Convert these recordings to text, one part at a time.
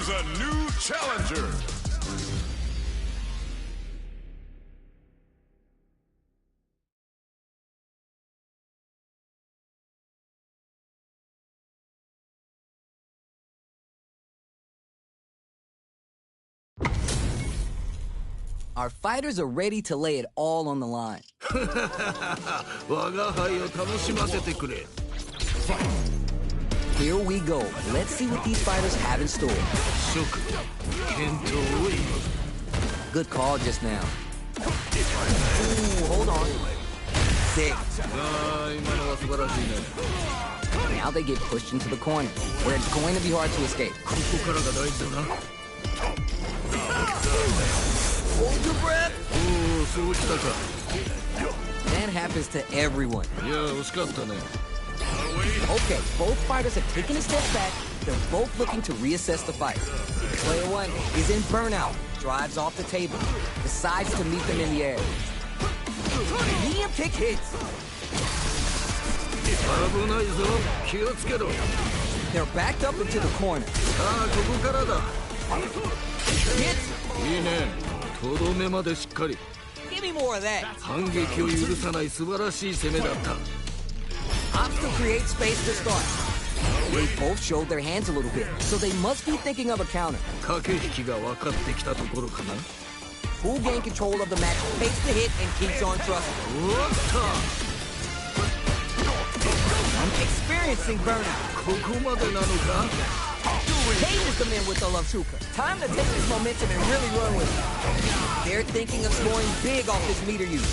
is a new challenger. Our fighters are ready to lay it all on the line. Here we go. Let's see what these fighters have in store. Good call just now. Ooh, hold on. Sick. Now they get pushed into the corner, where it's going to be hard to escape. Hold your breath. That happens to everyone. Okay, both fighters have taken a step back. They're both looking to reassess the fight. Player one is in burnout, drives off the table, decides to meet them in the air. Medium kick hits. They're backed up into the corner. Hits. Give me more of that. Opts create space to start. They both showed their hands a little bit, so they must be thinking of a counter. Who gained control of the match, takes the hit, and keeps on trusting. I'm experiencing burnout. Cages them in with the Lavshuka. Time to take this momentum and really run with it. They're thinking of scoring big off this meter use.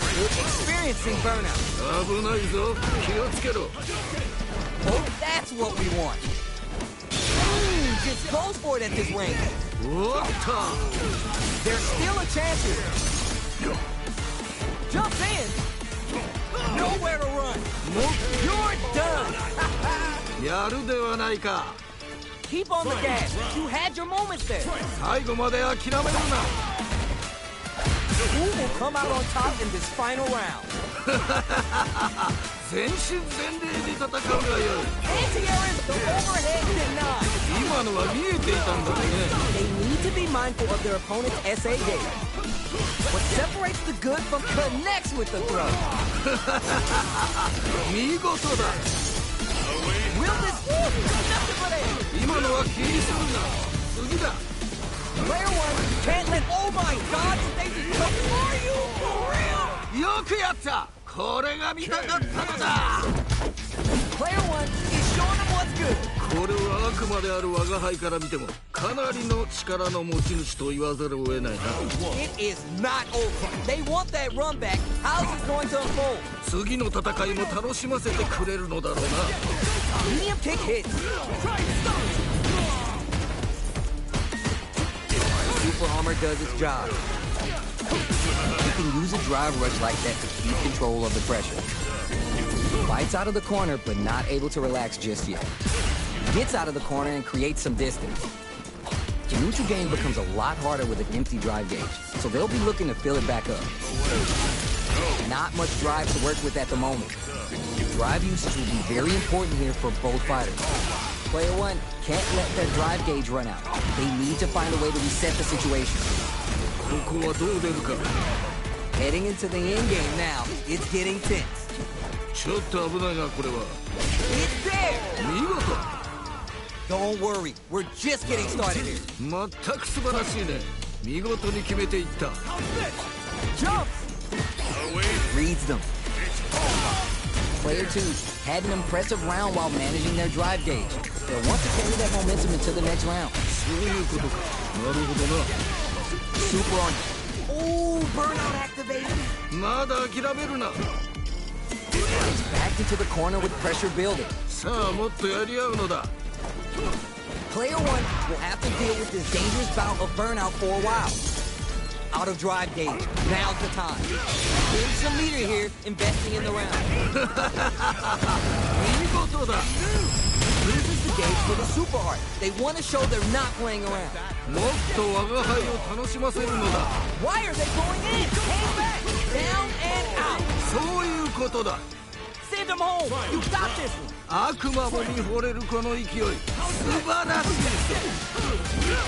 They're experiencing burnout. Oh, that's what we want. Just goes for it at this range. There's still a chance here. Jumps in. Nowhere to run. You're done. Keep on the gas. You had your moments there. Who will come out on top in this final round? Anti-air is the overhead denied. They need to be mindful of their opponent's SA game. What separates the good from connects with the throw. Will this work? Nothing but air. Player one can't let. Oh my God! They just come for you for real. Player one is showing them what's good. It is not over. They want that run back. How's it going to unfold? Medium kick hits. Super armor does its job. You can use a drive rush like that to keep control of the pressure. Fights out of the corner, but not able to relax just yet. Gets out of the corner and creates some distance. The neutral game becomes a lot harder with an empty drive gauge, so they'll be looking to fill it back up. Not much drive to work with at the moment. Drive usage will be very important here for both fighters. Player one can't let their drive gauge run out. They need to find a way to reset the situation. Heading into the end game now. It's getting tense. It's there! Don't worry, we're just getting started here. Jumps! Reads them. Player two had an impressive round while managing their drive gauge. They'll want to carry that momentum into the next round. Super on. Oh, burnout activated. It's back into the corner with pressure building. Player one will have to deal with this dangerous bout of burnout for a while. Out of drive gauge. Now's the time. Getting some meter here, investing in the round. Loses the gauge for the super art. They want to show they're not playing around. Why are they going in? Came back. Down and out. Send him home. You got this one. 悪魔も見惚れるこの勢い、素晴らしい。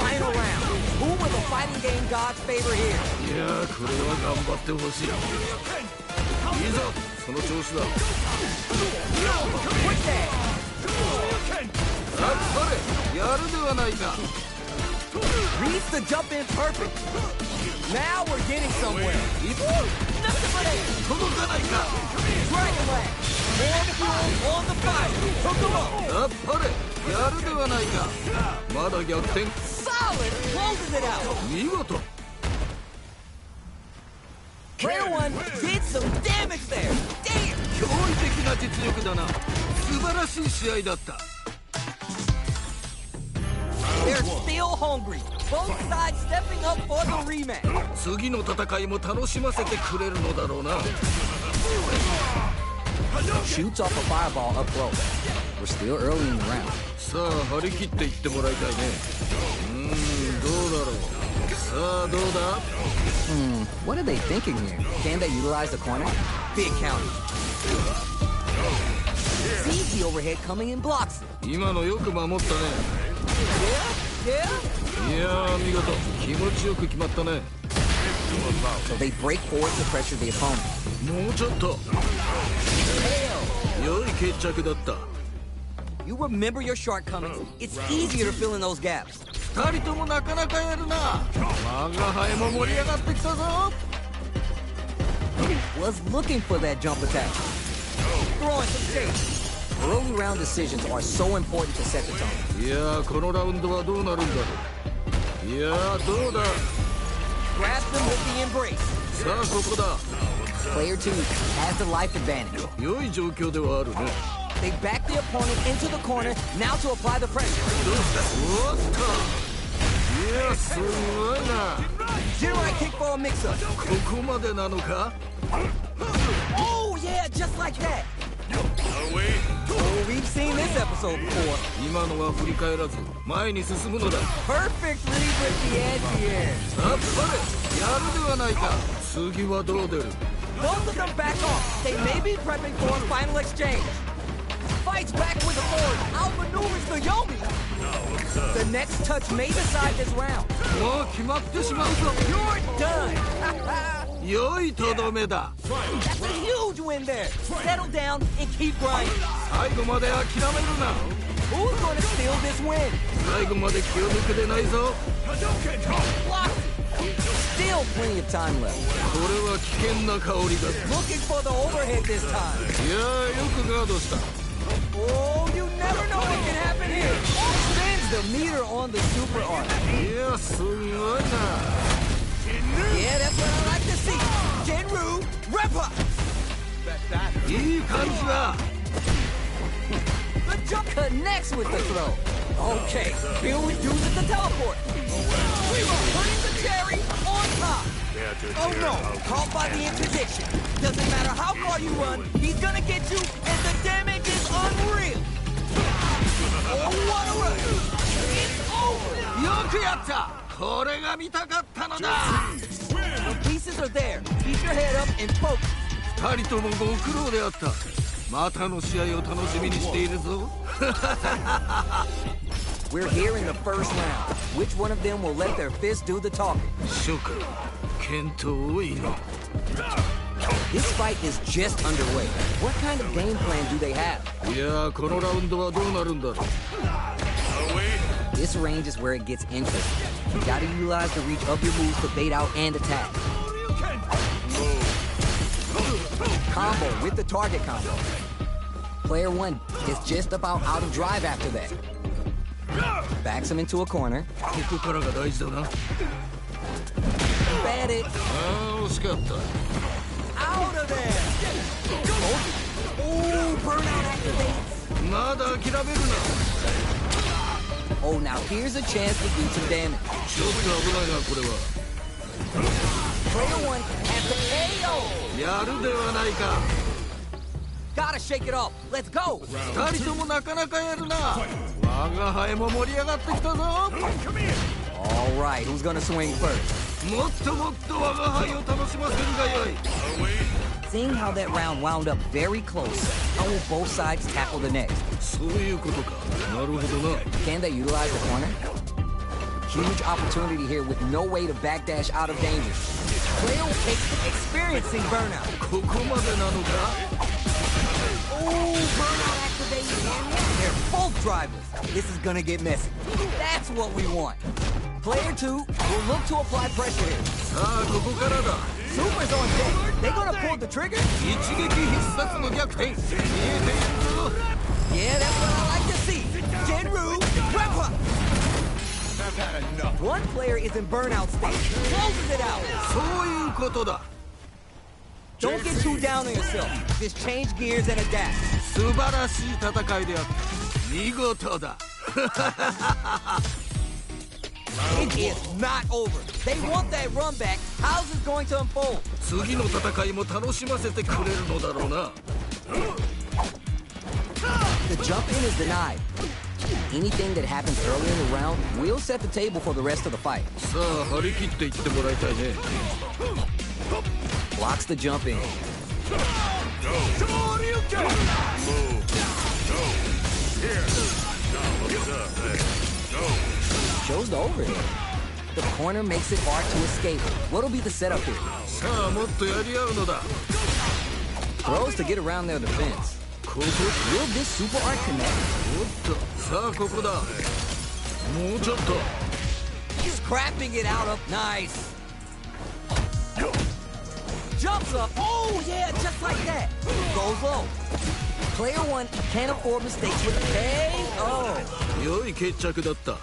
Final round. Who will the fighting game gods favor here? いやー、これは頑張ってほしい。いいぞ、その調子だ。 Quick there. あっぱれ、やるではないか。 Reads the jump in perfect. Now we're getting somewhere. 一歩 Nothing but it. 届かないか。 Dragon Lance. More fuel on the fire. Hook him up. あっぱれ、やるではないか。まだ逆転。 Solid. Closes it out. 見事。 Player one did some damage there. Damn. 驚異的な実力だな。素晴らしい試合だった。 They're still hungry. Both sides stepping up for the rematch. 次の戦いも楽しませてくれるのだろうな。 Shoots off a fireball up close. We're still early in the round. さあ張り切っていってもらいたいね。どうだろう。さあどうだ。 What are they thinking here? Can they utilize the corner? Big counter. Sees the overhead coming and blocks it. 今のよく守ったね。 Yeah? いやー見事、気持ちよく決まったね。 So they break forward to pressure the opponent. もうちょっと。良い決着だった。 You remember your shortcomings. It's easier to fill in those gaps. 二人ともなかなかやるな。我が輩も盛り上がってきたぞ。 Was looking for that jump attack. Throwing some shade. Early round decisions are so important to set the tone. いやーこのラウンドはどうなるんだろう。いやーどうだ。 Grasp them with the embrace. さあここだ。 Player 2 has the life advantage. 良い状況ではあるね。 They back the opponent into the corner, now to apply the pressure. おっと。いやすごいな。 Generate kick for a mix-up. ここまでなのか。 Oh yeah, just like that. Oh, we've seen this episode before. 今のは振り返らず前に進むのだ。 Perfect read with the anti-air. あっぱれ、やるではないか。次はどう出る。 Both of them back off. They may be prepping for a final exchange. Fights back with the forward. Outmaneuvers the Yomi. The next touch may decide this round. もう決まってしまうぞ。 You're done. 良いとどめだ。 That's a huge win there. Settle down and keep grinding. 最後まで諦めるな。 Who's going to steal this win? 最後まで気を抜くでないぞ。 Block it. Still plenty of time left. これは危険な香りだ。 Looking for the overhead this time. いやーよくガードした。 Oh, you never know what can happen here. Spins the meter on the super art. いやすごいな。 Yeah, that's what I like to see. Genru, rep up. いい感じだ。 The jump connects with the throw. Okay, here we use it to teleport. We were putting the cherry on top. Oh no, caught by the interdiction. Doesn't matter how far you run, he's gonna get you, and the damage is unreal. Oh, what a rush. It's over. よくやった。これが見たかったのだ。 The pieces are there. Keep your head up and focus. 二人ともご苦労であった。またの試合を楽しみにしているぞ。We're here in the first round. Which one of them will let their fist do the talking? 諸君、健闘を祈る。 This fight is just underway. What kind of game plan do they have? いやーこのラウンドはどうなるんだろう。 This range is where it gets interesting. You gotta utilize the reach of your moves to bait out and attack. Combo with the target combo. Player one is just about out of drive after that. Backs him into a corner. ここからが大事だな。 Bat it. ああ惜しかった。 Out of there. Oh, burnout activates. まだ諦めるな。 Oh, now here's a chance to do some damage. ちょっと危ないなこれは。 Player one has the KO. やるではないか。 Gotta shake it off. Let's go. 二人ともなかなかやるな。我が輩も盛り上がってきたぞ。 All right, who's gonna swing first? もっともっと我が輩を楽しませるがよい。 Seeing how that round wound up very close, how will both sides tackle the next? そういうことか。なるほどな。 Can they utilize the corner? Huge opportunity here with no way to backdash out of danger. Player will take experiencing burnout. ここまでなのか。 Oh, burnout activated. They're both drivers. This is gonna get messy. That's what we want. Player 2 will look to apply pressure here. さあここからだ。 Super's on deck. They gonna pull the trigger? 一撃必殺の逆転。見えているぞ。 Yeah, that's what I like to see. Genru, wrap up. One player is in burnout state. Closes it out. そういうことだ。 Don't get too down on yourself. Just change gears and adapt. 素晴らしい戦いであった。見事だ。 It is not over. They want that run back. How's this going to unfold? 次の戦いも楽しませてくれるのだろうな。 The jump in is denied. Anything that happens early in the round will set the table for the rest of the fight. さあ張り切っていってもらいたいね。 Blocks the jump in. Shows the overhead. The corner makes it hard to escape. What'll be the setup here? さあもっとやり合うのだ。 Throws to get around their defense. ここ。 Will this super art connect? おっと。さあここだ。もうちょっと。 Scrapping it out of nice. Jumps up. Oh yeah, just like that. Goes low. Player 1 can't afford mistakes with the KO. 良い決着だった。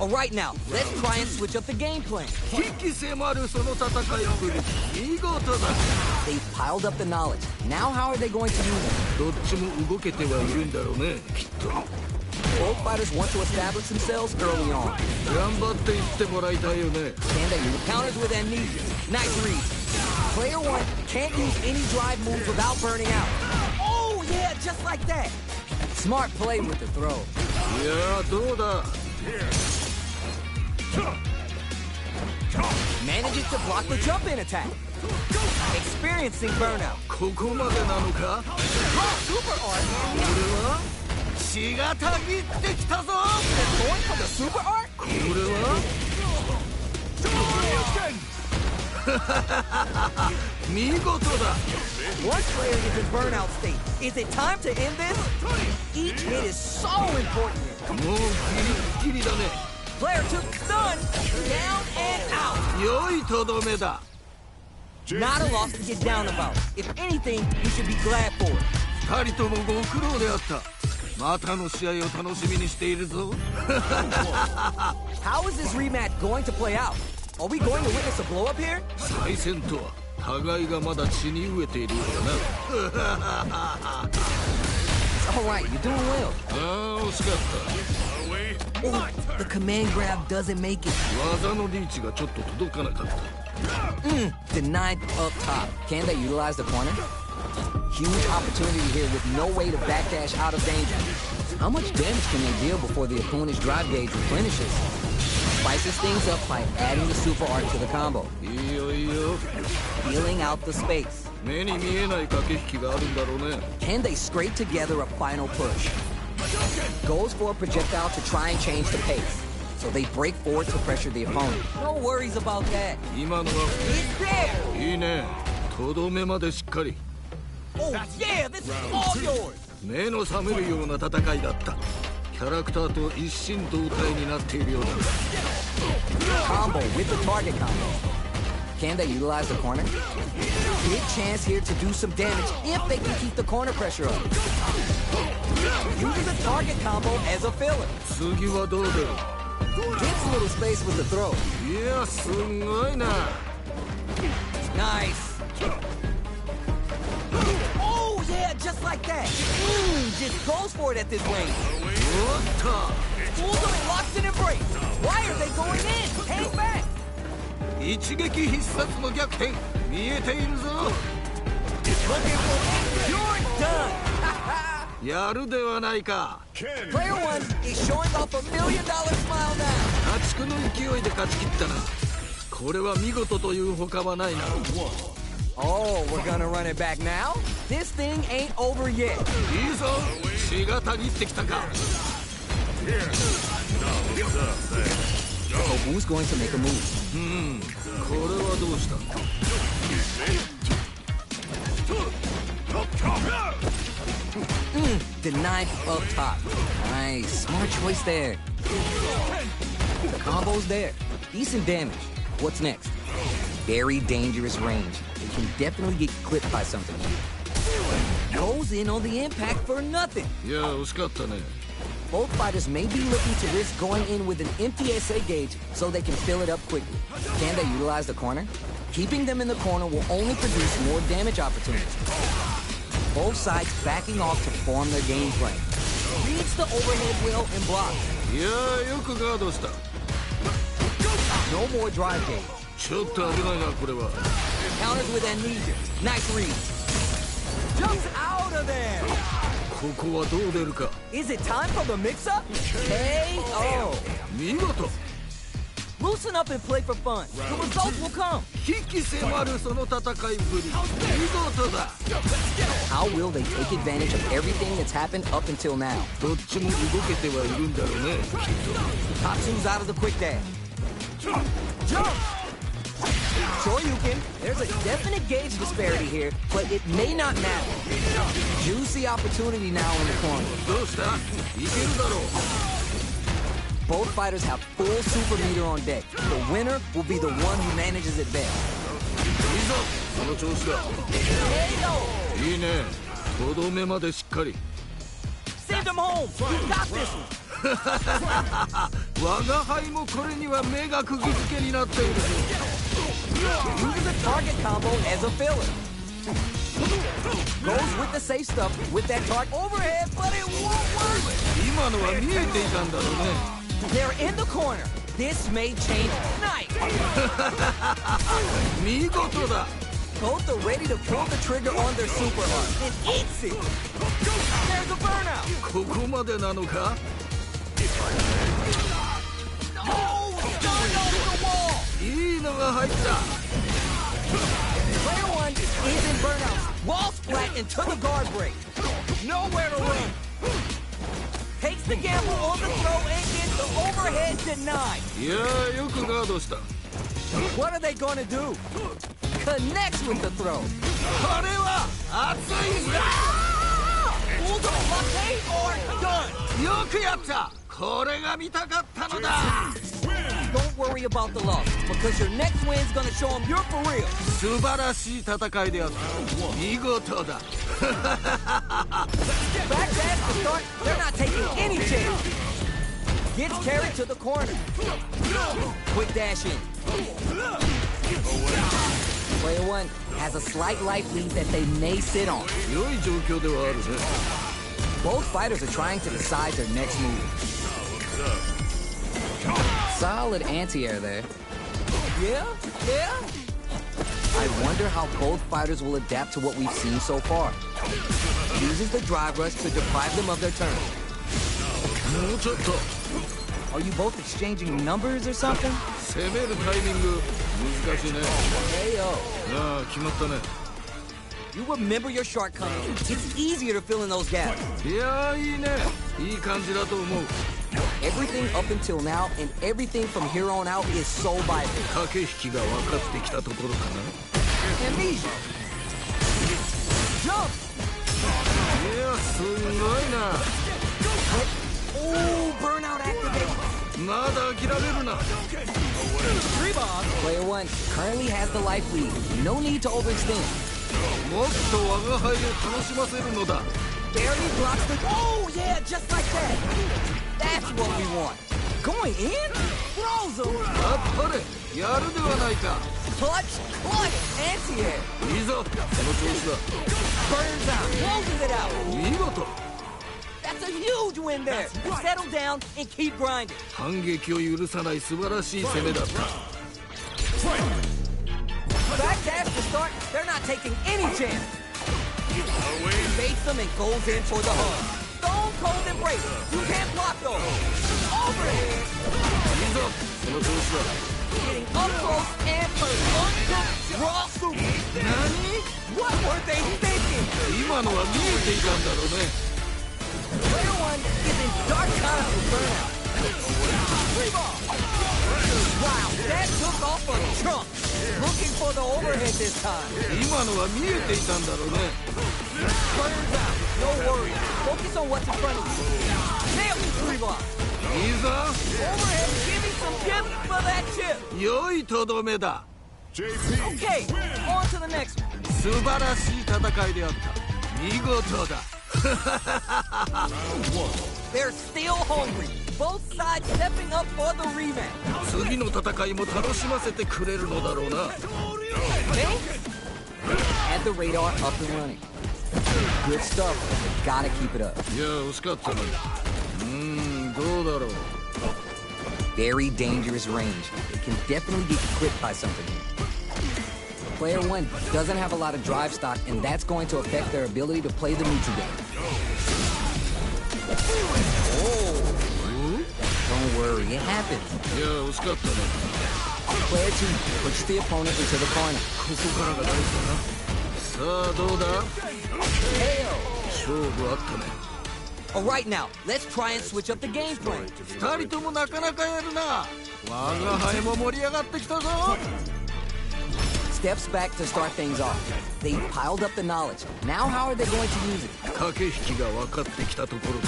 All right now, let's try and switch up the game plan. 引き迫るその戦いっぷり。見事だ。 They've piled up the knowledge. Now how are they going to use it? どっちも動けてはいるんだろうね。きっと。 Both fighters want to establish themselves early on. 頑張っていってもらいたいよね。 Can they use counters with amnesia? Nice read. Player 1 can't use any drive moves without burning out. Oh yeah, just like that. Smart play with the throw. いやーどうだ。 Manages to block the jump-in attack. Experiencing burnout. ここまでなのか。 Oh, super art. これは血がたぎってきたぞ。 Going for the super art? これは見事だ。 One player is in burnout state. Is it time to end this? Each hit is so important. もうギリギリだね。 Player 2 stunned, down and out. 良いとどめだ。 Not a loss to get down about. If anything, you should be glad for it. 二人ともご苦労であった。またの試合を楽しみにしているぞ。 How is this rematch going to play out? Are we going to witness a blow up here? 再戦とは互いがまだ血に飢えているようだな。 Alright, you're doing well. ああ惜しかっ Oh, the command grab doesn't make it. た。技のリーチがちょっと届かなかった。 Denied up top. Can they utilize the corner? Huge opportunity here with no way to backdash out of danger. How much damage can they deal before the opponent's drive gauge replenishes? Spices things up by adding the super art to the combo. いいよいいよ。 Feeling out the space. 目に見えない駆け引きがあるんだろうね。 Can they scrape together a final push? Goes for a projectile to try and change the pace. So they break forward to pressure the opponent. No worries about that. 今のは It's there! いいね。とどめまでしっかり。 Oh yeah, this is all yours! 目の覚めるような戦いだった。キャラクターと一心同体になっているようだ。 Combo with the target combo. Can they utilize the corner? Big chance here to do some damage if they can keep the corner pressure up. Uses the target combo as a filler. 次はどう出る。 Gets a little space with the throw. いやすごいな。 Nice. Oh yeah, just like that. Just goes for it at this range. おっと。 Fools them and locks in embrace. Why are they going in? Hang back. 一撃必殺の逆転見えているぞ。 Looking for it. You're done. やるではないか。 Player 1 is showing off $1 million smile now. 家畜の勢いで勝ち切ったな。これは見事というほかはないな。 Oh, we're gonna run it back now? This thing ain't over yet. いいぞ、血がたぎってきたか。 So who's going to make a move? これはどうした。 Denied up top. Nice. Smart choice there. The combo's there. Decent damage. What's next? Very dangerous range. It can definitely get clipped by something. Goes in on the impact for nothing. いや、惜しかったね。 Both fighters may be looking to risk going in with an empty SA gauge so they can fill it up quickly. Can they utilize the corner? Keeping them in the corner will only produce more damage opportunities. Both sides backing off to form their game plan. Reads the overhead well and blocks. いや、よくガードした。 No more drive gauge. ちょっと危ないな、これは。 Counters with amnesia. Nice read. Jumps out of there. ここはどう出るか。 Is it time for the mix-up? KO. 見事。 Loosen up and play for fun. The results will come. 引き迫るその戦いぶり。見事だ。 How will they take advantage of everything that's happened up until now? どっちも動けてはいるんだろうね。 Tatsu's out of the quick dash. Jump! Sure you can. There's a definite gauge disparity here, but it may not matter. Juicy opportunity now in the corner. どうした？いけるだろう。 Both fighters have full super meter on deck. The winner will be the one who manages it best. いいぞ、その調子だ。 KO! いいね。とどめまでしっかり。 Send him home! You got this one! 我が輩もこれには目が釘付けになっている。 Uses a target combo as a filler. Goes with the safe stuff with that target overhead, but it won't work. 今のは見えていたんだろうね。 They're in the corner. This may change tonight. 見事だ。 Both are ready to pull the trigger on their super arm. It eats it. There's a burnout. ここまでなのか。 Oh, it's going off the wall. いいのが入った。 Player one is in burnout. Wall splat into the guard break. Nowhere to run. Takes the gamble on the throw and gets the overhead denied. いや、よくガードした。 What are they gonna do? Connects with the throw. これは熱いんだ。 Pulls a blockade or done. よくやった。これが見たかったのだ。 Don't worry about the loss, because your next win's gonna show them you're for real. 素晴らしい戦いであった。見事だ。 Back dash to start, they're not taking any chance. Gets carried to the corner. Quick dash in. Player one has a slight life lead that they may sit on. 良い状況ではあるね。 Both fighters are trying to decide their next move. Solid anti-air there. Yeah? I wonder how both fighters will adapt to what we've seen so far. Uses the drive rush to deprive them of their turn. もうちょっと。 Are you both exchanging numbers or something? 攻めるタイミング難しいね。 Hey, ああ、決まったね。 you remember your shortcomings. It's easier to fill in those gaps. いや、いいね。いい感じだと思う。 Everything up until now and everything from here on out is so vital. 駆け引きが分かってきたところかな。 Amnesia. Jump. いや、すごいな。 Oh, burnout activated. まだ諦めるな。 Player one currently has the life lead. No need to overextend. もっと我が輩で楽しませるのだ。 Barely blocks the... Oh, yeah, just like that. That's what we want. Going in? Throws him. あっぱれ、やるではないか。 Clutch. Anti-air. いいぞ、その調子だ。 Burns out. Closes it out. 見事。 That's a huge win there. Settle down and keep grinding. 反撃を許さない素晴らしい攻めだった。 Back dash to start. They're not taking any chance. Baits them and goes in for the hug. Stone cold embrace. You can't block those. Overhead. いいぞ、その調子だ。getting up close and personal. Uncooked raw soup. What were they thinking? 今のは見えていたんだろうね。 Player 1 is in dark times with burnout. Free ball. Wow, that took off a chunk. Looking for the overhead this time. 今のは見えていたんだろうね。 Burns out. No worries. Focus on what's in front of you. Nail the free ball. いいぞ。 Overhead, give me some chips for that chip. 良いとどめだ。 Okay, on to the next one. 素晴らしい戦いであった。見事だ。 They're still hungry. Both sides stepping up for the rematch. 次の戦いも楽しませてくれるのだろうな。 Thanks. Had the radar up and running. Good stuff. Gotta keep it up. いや、惜しかったな。どうだろう。 Very dangerous range. It can definitely get clipped by something here. Player 1 doesn't have a lot of drive stock, and that's going to affect their ability to play the neutral game. Oh. Don't worry, it happens. いや、惜しかったな。 Player 2 puts the opponent into the corner. ここからが大事だな。さあ、どうだ。 KO. 勝負あったね。 Alright now, let's try and switch up the game plan. 二人ともなかなかやるな。我が輩も盛り上がってきたぞ。 Steps back to start things off. They've piled up the knowledge. Now how are they going to use it? 駆け引きが分かってきたところか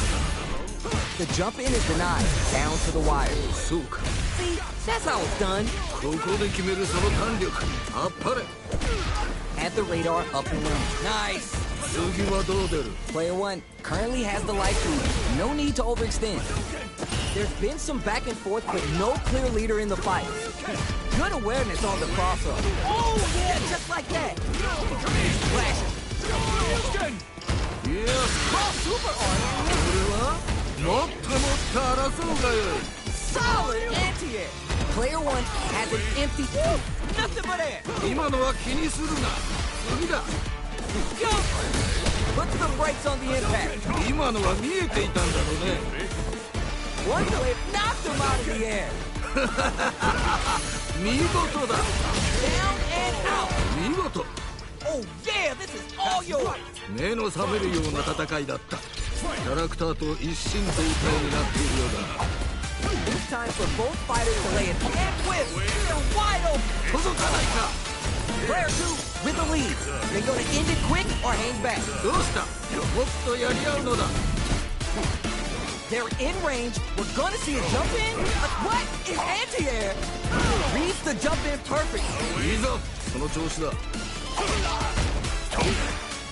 The jump in is denied. Down to the wire. な。そうか。 See, that's how it's done. ここで決めるその弾力。あっぱれ。 Had the radar up and running. Nice. 次はどう出る。 Player 1 currently has the life lead. No need to overextend. There's been some back and forth, but no clear leader in the fight. Good awareness on the crossover. Oh, yeah, just like that. Flash. いや、 Cross super art. これはもっともっと争うがよい。 Solid anti-air. Player 1 has an empty... Nothing but air. 今のは気にするな。次だ。 Go. Put the brakes on the impact. 今のは見えていたんだろうね。 One delay knocked him out of the air. 見事だ。 Down and out. 見事。 Oh, yeah, this is all yours. 目の覚めるような戦いだった。キャラクターと一心同体になっているようだ。 It's time for both fighters to lay it and whip. They're wide open. 届かないか。 Player 2 with the lead. They gonna end it quick or hang back. どうした。もっとやり合うのだ。 They're in range. We're gonna see a jump in. What is anti-air? Reads the jump in perfect. いいぞ。その調子だ。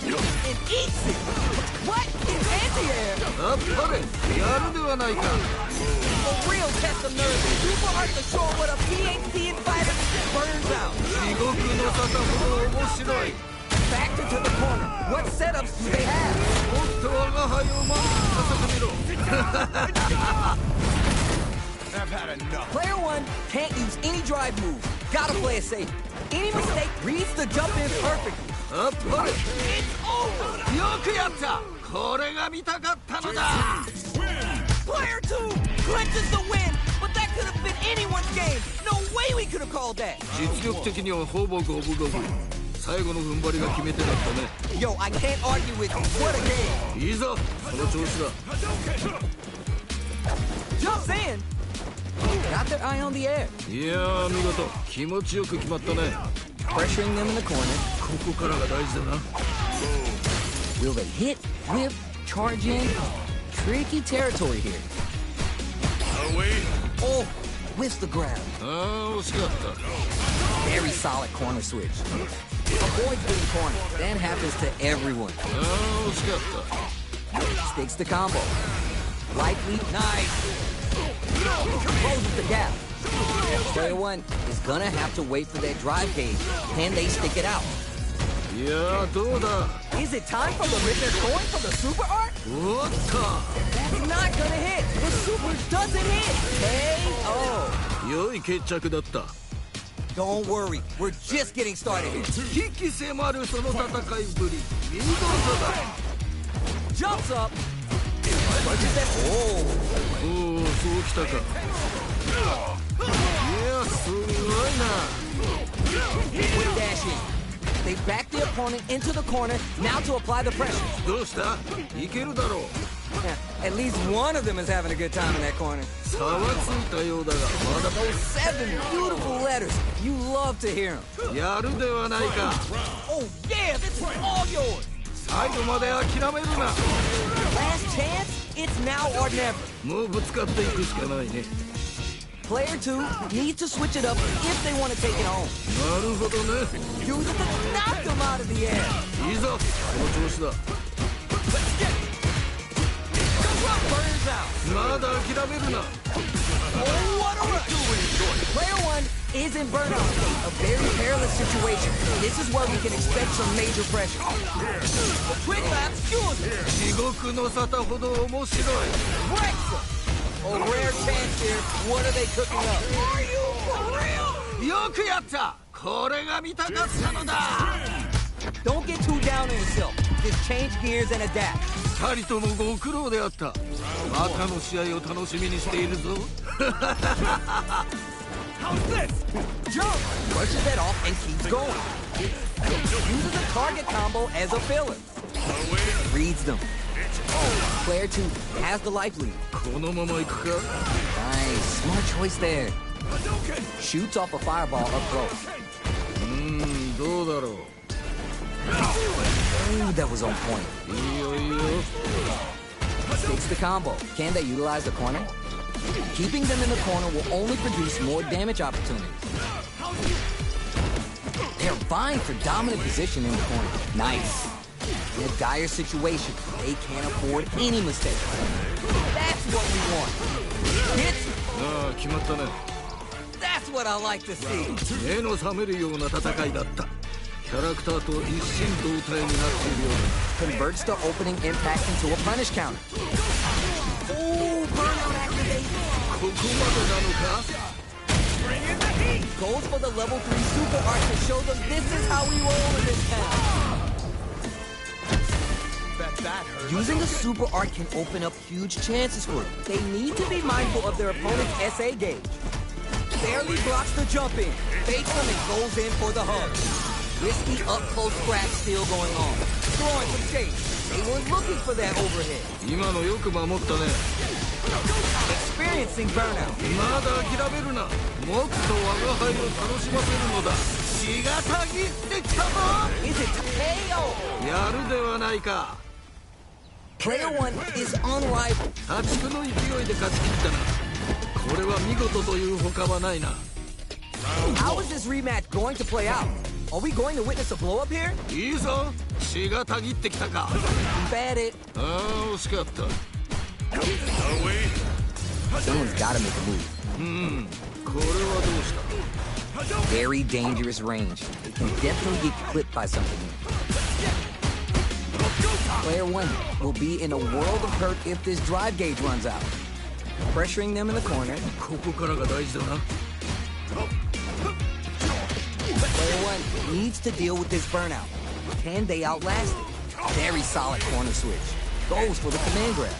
And eats it. What is anti-air? あっぱれ。やるではないか。 A real test of nerve. Super hard to show what a PhD in fighter burns out. 地獄の沙汰ほど面白い。 Back to the corner. What setups do they have? もっと我が輩を満足させてみろ。 I've had enough. Player 1 can't use any drive moves. Gotta play it safe. Any mistake reads the jump in perfectly. あっぱれ。 It's over. よくやった。これが見たかったのだ。 Player 2 clinches the win, but that could have been anyone's game. No way we could have called that. 実力的にはほぼ五分五分。最後の踏ん張りが決め手だったね。 Yo, I can't argue with you. What a game. いいぞ。その調子だ。 Jumps in. Got their eye on the air. いやー、見事。気持ちよく決まったね。 Pressuring them in the corner. ここからが大事だな。 Will they hit, whip, charge in? Tricky territory here. Oh, whiffs the grab. ああ、惜しかった。 Very solid corner switch. Avoids being cornered. That happens to everyone. ああ、惜しかった。 Sticks the combo. Light leap. Nice. Closes the gap. Player 1 is gonna have to wait for that drive gauge. Can they stick it out? いやー、どうだ。 Is it time for the rip they're going for the super art? おっと。 That's not gonna hit. The super doesn't hit. KO. 良い決着だった。 Don't worry. We're just getting started here. 引き迫るその戦いぶり。見事だ。 Jumps up. Punches that. Oh. おお、そうきたか。いや、すごいな。 Quick dashing. They back the opponent into the corner, now to apply the pressure. どうした？いけるだろう。 At least one of them is having a good time in that corner. 差はついたようだが、まだ Those 7 beautiful letters. You love to hear them. やるではないか。 Oh yeah, this is all yours. 最後まで諦めるな。 Last chance, it's now or never. もうぶつかっていくしかないね。 Player 2 needs to switch it up if they want to take it home. なるほどね。 Use it to knock them out of the air. いいぞ、この調子だ。 Burns out. まだ諦めるな。 Oh, what a rush. Player 1 is in burnout state, a very perilous situation. This is where we can expect some major pressure. Quick lap, excuse me. 地獄の沙汰ほど面白い。 Wrecks him. A rare chance here. What are they cooking up? Are you for real? よくやった。これが見たかったのだ。 Don't get too down on yourself. Just change gears and adapt. 二人ともご苦労であった。またの試合を楽しみにしているぞ。 How's this? Jump! Brushes that off and keeps going. Uses a target combo as a filler. Reads them. Player 2 has the life lead. このまま行くか。 Nice. Smart choice there. Shoots off a fireball up close. どうだろう。 Ooh, that was on point. いいよいいよ。 Sticks the combo. Can they utilize the corner? Keeping them in the corner will only produce more damage opportunities. They're vying for dominant position in the corner. Nice. In a dire situation, they can't afford any mistakes. That's what we want. Hits. ああ、決まったね。 That's what I like to see. 目の覚めるような戦いだった。キャラクターと一心同体になっているようだ。 Converts the opening impact into a punish counter. Ooh, burnout activate. ここまでなのか？ Goes for the level 3 super art to show them this is how we roll in this town. Bet that hurt. Using a super art can open up huge chances for them. They need to be mindful of their opponent's SA gauge. Barely blocks the jump in, fakes them and goes in for the hug. Risky up-close scratch still going on. Throwing some shade. They were looking for that overhead. 今のよく守ったね。 Experiencing burnout. まだ諦めるな。もっと我が輩を楽しませるのだ。血がたぎってきたぞ。 Is it KO? やるではないか。 Player 1 is unrivaled. 破竹の勢いで勝ち切ったな。これは見事というほかはないな。 How is this rematch going to play out? Are we going to witness a blow-up here? いいぞ。血がたぎってきたか。 Bad it. ああ、惜しかった。 Someone's got to make a move. これはどうした？ Very dangerous range. It can definitely get clipped by something. Player 1 will be in a world of hurt if this drive gauge runs out. Pressuring them in the corner. ここからが大事だな。 Player 1 needs to deal with this burnout. Can they outlast it? Very solid corner switch. Goes for the command grab.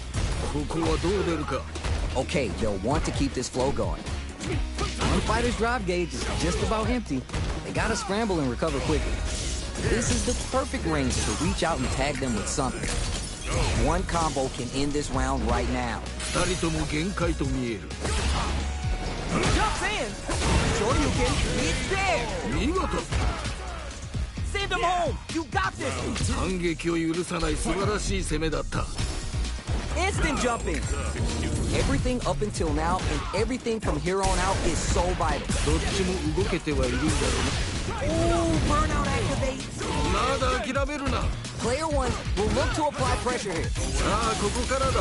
ここはどう出るか。 Okay, they'll want to keep this flow going. One fighter's drive gauge is just about empty. They gotta scramble and recover quickly. This is the perfect range to reach out and tag them with something. One combo can end this round right now. 二人とも限界と見える。 Jumps in! Shoryuken, it's there! 見事。 Send him home! You got this! 反撃を許さない素晴らしい攻めだった。 Instant jumping! Everything up until now and everything from here on out is so vital. どっちも動けてはいるんだろ Ooh, burnout activates! うな。まだ諦めるな。 Player 1 will look to apply pressure here. さあ、ここからだ。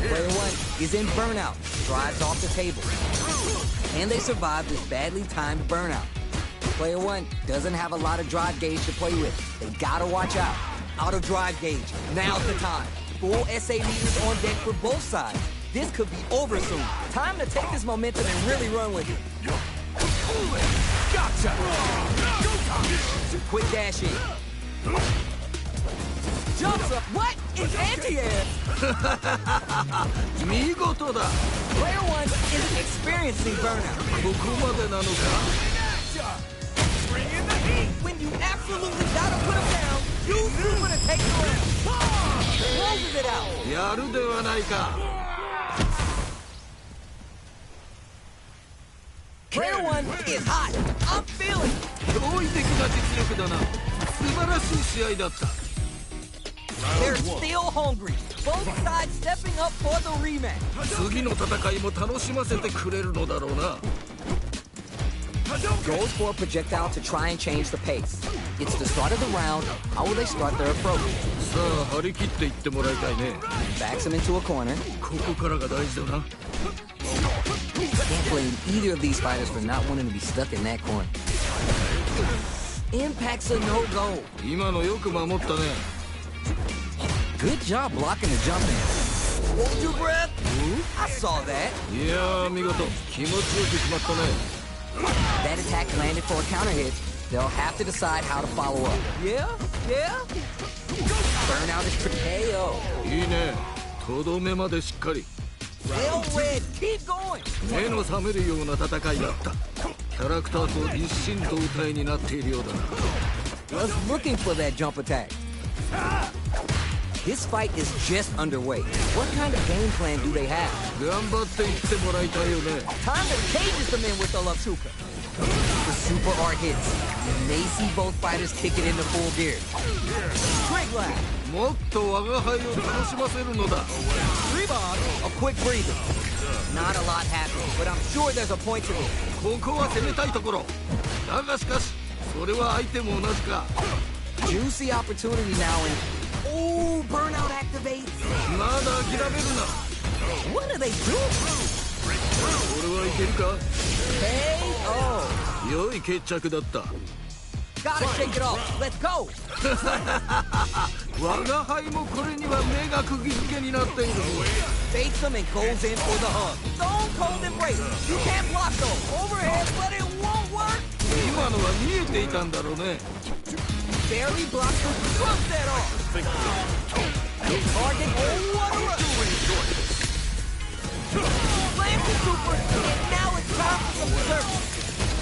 Player 1 is in burnout, drives off the table. And they survive this badly timed burnout. Player 1 doesn't have a lot of drive gauge to play with. They gotta watch out. Out of drive gauge, now's the time. Full SA meters on deck for both sides. This could be over soon. Time to take this momentum and really run with it. Gotcha! Quick dash in. jumps up. What? It's anti-air. 見事だ。 Player 1 isn't experiencing burnout. ここまでなのか。 When you absolutely gotta put him down, use super to take the round. Closes it out. やるではないか。 Player 1 is hot. I'm feeling it. 驚異的な実力だな。素晴らしい試合だった。 They're still hungry. Both sides stepping up for the rematch. 次の戦いも楽しませてくれるのだろうな。 Goes for a projectile to try and change the pace. It's the start of the round. How will they start their approach? さあ張り切っていってもらいたいね。 Backs him into a corner. ここからが大事だな。 Can't blame either of these fighters for not wanting to be stuck in that corner. Impact's a no-go. 今のよく守ったね。 Good job blocking the jump in. Hold your breath. I saw that. いやー見事気持ちよく決まったね。 That attack landed for a counter hit. They'll have to decide how to follow up. Yeah? Burnout is KO. いいね。とどめまでしっかり。 Well read. Keep going. 目の覚めるような戦いだった。キャラクターと一心同体になっているようだな。 Was looking for that jump attack. This fight is just underway. What kind of game plan do they have? 頑張っていってもらいたいよね。 Time to cages them in with the love super. The super art hits. You may see both fighters kick it into full gear. Trig laugh. もっと我が輩を楽しませるのだ。 Rebound. A quick breather. Not a lot happening, but I'm sure there's a point to this. ここは攻めたいところ。だがしかしそれは相手も同じか。 Juicy opportunity now and oh, burnout activates. まだ諦めるな。 What are they doing? 俺はいけるか。 KO. 良い決着だった。 Gotta shake it off. Let's go. 我が輩もこれには目が釘付けになっている。 Baits them and goes in for the hug. Stone cold embrace. You can't block though. Overhead, but it won't work. 今のは見えていたんだろうね。 Barely blocks the drop that off. Hit target. Oh, what a rush. Slams the super, and now it's time for some service.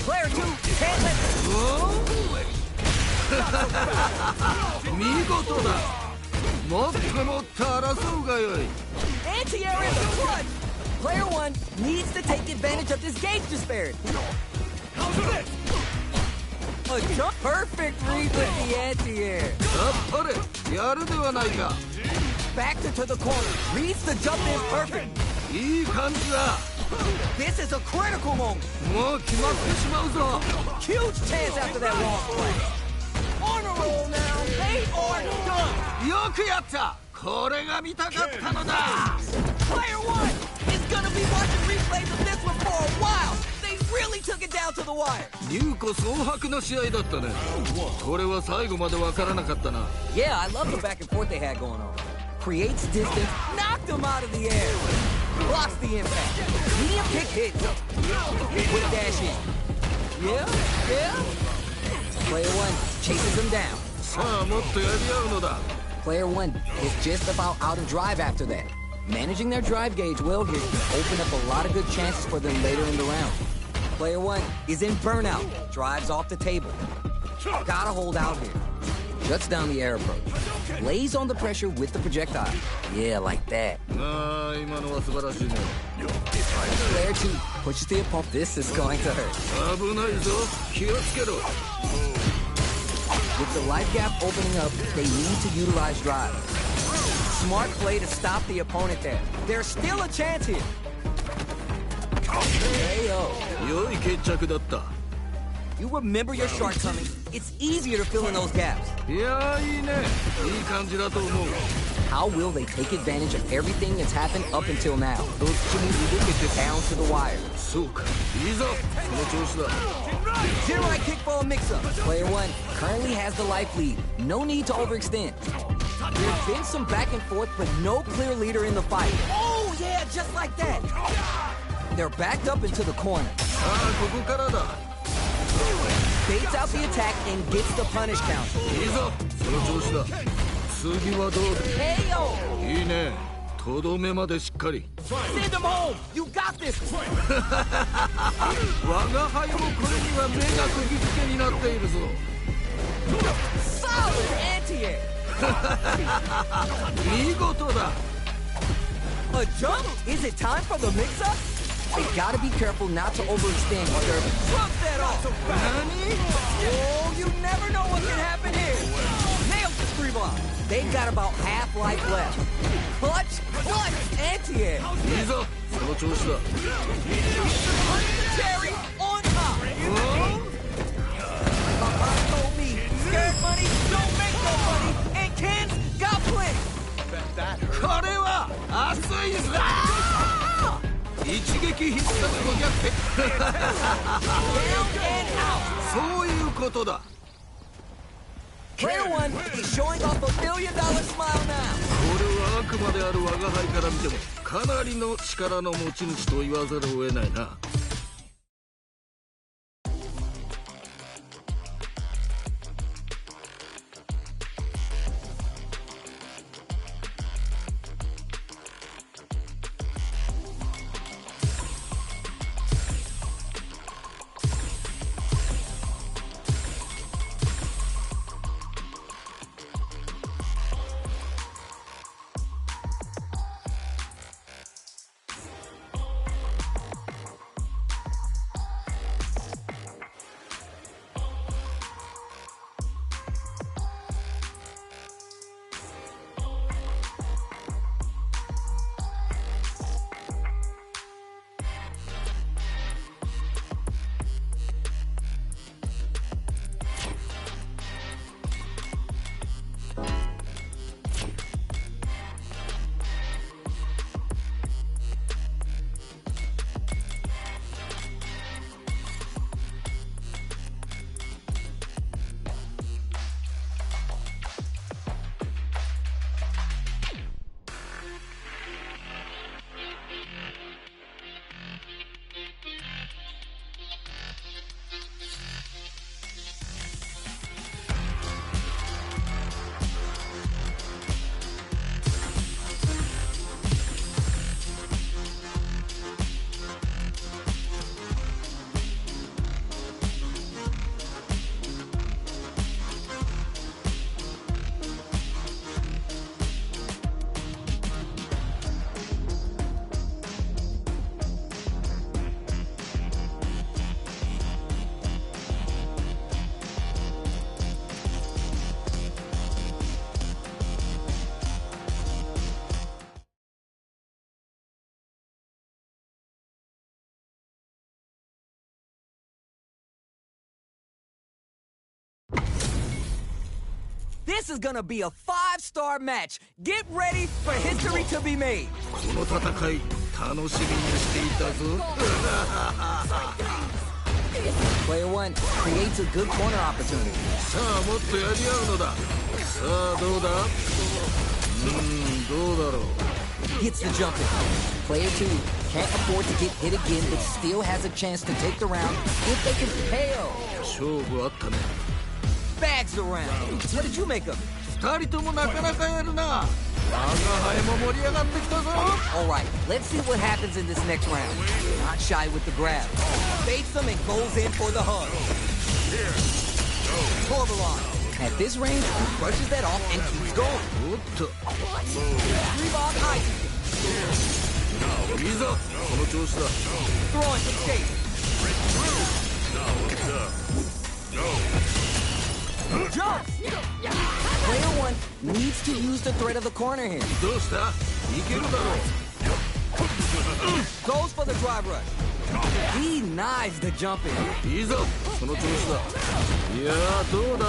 Player 2 can't let it. 見事だ。もっともっと争うがよい。 Anti-air in the clutch. Player 1 needs to take advantage of this gauge disparity. A jump. Perfect read with the anti-air. やっぱりやるではないか。 Backed to the corner. Reads the jump in perfect. いい感じだ。 This is a critical moment. もう決まってしまうぞ。 Huge chance after that wrong play. On a roll now. They are done. よくやった。これが見たかったのだ。 Player 1 is gonna be watching replays of this one for a while. They really took it down to the wire. 優子総白な試合だったね。これは最後までわからなかったな。 Yeah, I love the back and forth they had going on. Creates distance, knocked him out of the air. Blocks the impact. Medium kick hits. Quick dash in. Yeah. Player 1 chases him down. さあもっとやり合うのだ。 Player 1 is just about out of drive after that. Managing their drive gauge well here can open up a lot of good chances for them later in the round. Player 1 is in burnout. Drives off the table. Gotta hold out here. Shuts down the air approach. Lays on the pressure with the projectile. Yeah, like that. ああ今のは素晴らしいね。 Player 2 pushes the opponent. This is going to hurt. 危ないぞ。気をつけろ。 With the life gap opening up, they need to utilize drive. Smart play to stop the opponent there. There's still a chance here. KO. 良い決着だった。 You remember your shortcomings. It's easier to fill in those gaps. いやーいいね。いい感じだと思う。 How will they take advantage of everything that's happened up until now? どっちも動けて Down to the wire. そうか。いいぞ。その調子だ。 Zero right kick for a mix-up. Player 1 currently has the life lead. No need to overextend. There's been some back and forth, but no clear leader in the fight. Oh, yeah, just like that. They're backed up into the corner. さあここからだ。 Baits out the attack and gets the punish count. いいぞ。その調子だ。次はどうだ。 KO! いいね。とどめまでしっかり。 Send him home! You got this! 我が輩もこれには目が釘付けになっているぞ。 Solid anti-air! 見事だ。 A jump? Is it time for the mix-up? They gotta be careful not to overextend or they're... Drop that off! Nani? Oh, you never know what can happen here! Nailed the 3-block! They've got about half life left. Clutch! Clutch! Anti-air! いいぞ、その調子だ。 Cherry on top! Papa told me, scared money don't make no money, and cans got plenty! これは熱いぞ。一撃必殺の逆転。 Down and out! そういうことだ。 Player 1 is showing off a $1 million smile now! これは悪魔である我が輩から見てもかなりの力の持ち主と言わざるを得ないな。 This is gonna be a 5-star match. Get ready for history to be made. この戦い楽しみにしていたぞ。 Player 1 creates a good corner opportunity. さあもっとやり合うのだ。さあどうだ。どうだろう。 Gets the jump in. Player 2 can't afford to get hit again, but still has a chance to take the round if they can KO. 勝負あったね。 Bags around. What did you make of it? 二人ともなかなかやるな。我が輩も盛り上がってきたぞ。 Alright, let's see what happens in this next round. Not shy with the grab. Baits him and goes in for the hug. Torbalon. At this range, he brushes that off and keeps going. おっと。 3-ball high. いいぞ、この調子だ。 Throwing some shade. Jump! Player 1 needs to use the threat of the corner here. どうした？いけるだろう。 Goes for the drive rush. He knives the jump in. いいぞ、その調子だ。いやー、どうだ。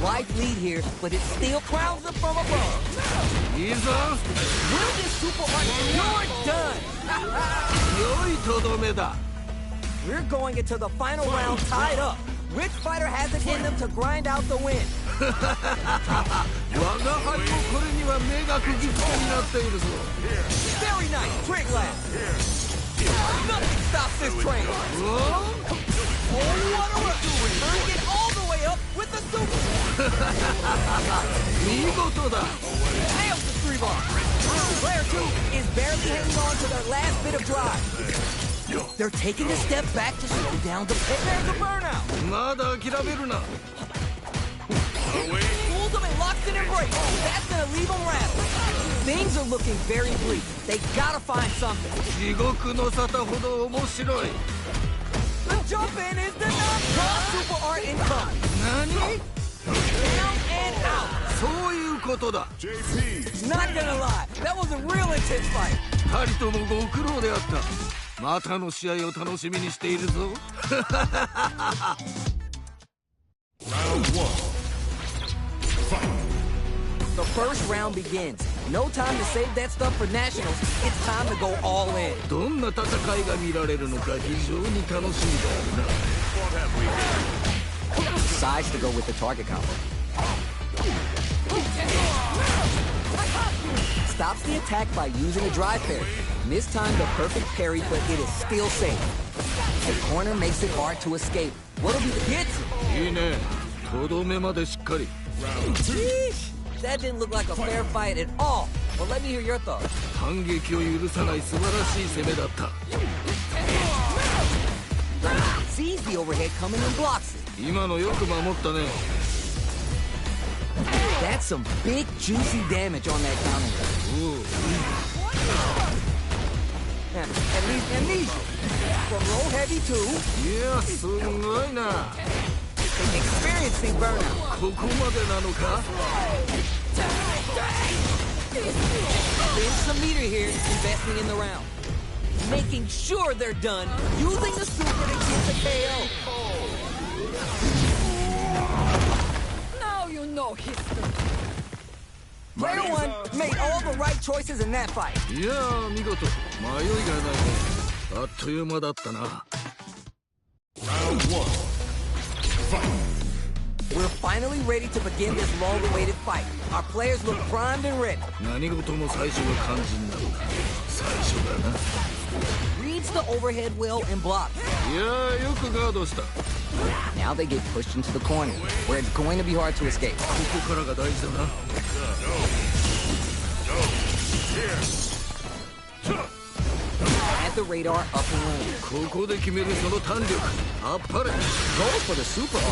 Life lead here, but it still crowns him from above. いいぞ。 Will this super art? You're done. 良いとどめだ。 We're going into the final round tied up. Which fighter has it in them to grind out the win? 我が輩もこれには目が釘付けになっているぞ。 Very nice, trick lab. Nothing stops this train. Oh, what a rush. Turning it all the way up with the super. 見事だ。 Nails the three bar. Player 2 is barely hanging on to their last bit of drive. They're taking a step back to slow down the pace. There's a burnout. まだ諦めるな。 Pulls them and locks in embrace. That's gonna leave them rattled. Things are looking very bleak. They gotta find something. 地獄の沙汰ほど面白い。 The jump in is denied. Cross super art incoming. 何？ Down and out. そういうことだ。 Not gonna lie, that was a real intense fight. 二人ともご苦労であった。またの試合を楽しみにしているぞ。 The first round begins. No time to save that stuff for nationals. It's time to go all in. どんな戦いが見られるのか非常に楽しみだな。 Decides to go with the target combo. Stops the attack by using a drive parry. Mistimed the perfect parry, but it is still safe. The corner makes it hard to escape. What'll be the hit? いいね。とどめまでしっかり。 Sheesh. That didn't look like a fair fight at all. Well, let me hear your thoughts. 反撃を許さない素晴らしい攻めだった。 Sees the overhead coming and blocks it. 今のよく守ったね。 That's some big, juicy damage on that counter. おう。 At least amnesia. From low heavy to いや、すごいな。 experiencing burnout. ここまでなのか？ Spends some meter here, investing in the round. Making sure they're done, using the super to get the KO. Now you know history. Player 1 made all the right choices in that fight. いやー、見事。迷いがないね。あっという間だったな。 We're finally ready to begin this long-awaited fight. Our players look primed and ready. 何事も最初が肝心なのだ。最初だな。 Reads the overhead well and blocks. いやー、よくガードした。 Now they get pushed into the corner, where it's going to be hard to escape. ここからが大事だな。 At the radar, up and running. ここで決めるその弾力。あっぱれ。 Goes for the super art.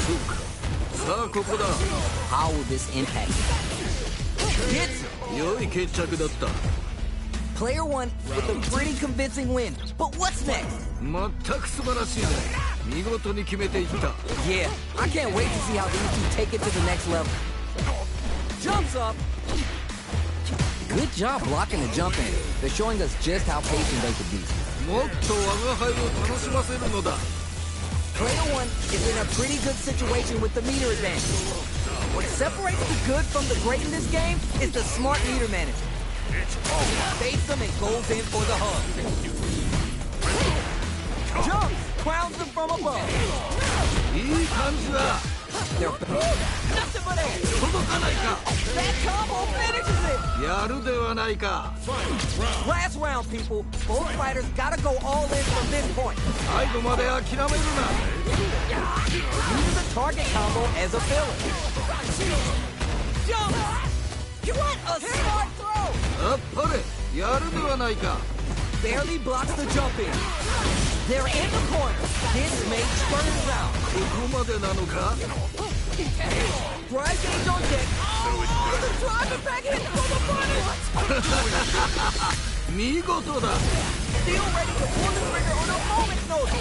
そうか。さあ、ここだ。 How will this impact him? Gets it. 良い決着だった。 Player 1 with a pretty convincing win. But what's next? 全く素晴らしいね。見事に決めていった。 Yeah, I can't wait to see how these two take it to the next level. Jumps up. Good job blocking the jump in. They're showing us just how patient they could be. もっと我が輩を楽しませるのだ。 Player 1 is in a pretty good situation with the meter advantage. What separates the good from the great in this game is the smart meter management. Baits them and goes in for the hug. Jumps, crowns them from above. いい感じだ。 They're nothing but air. 届かないか。 That combo finishes it. やるではないか。 Last round, people. Both fighters gotta go all in from this point. 最後まで諦めるな。 Use the target combo as a filler. Jump! What a smart throw! あっぱれ。やるではないか。 Barely blocks the jump in. They're in the corner. This mate spurs out. ここまでなのか。 Drive gauge on deck. Oh, the drive attack hits from the front. 見事だ。 Still ready to pull the trigger on a moment's notice.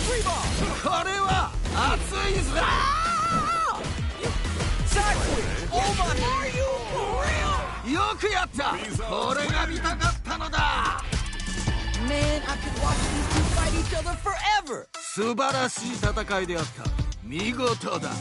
Three ball. これは熱いぞ。 Side switch. Oh my, are you for real? よくやった。これが見たかったのだ。 Man, I could watch these two fight each other forever. 素晴らしい戦いであった。見事だ。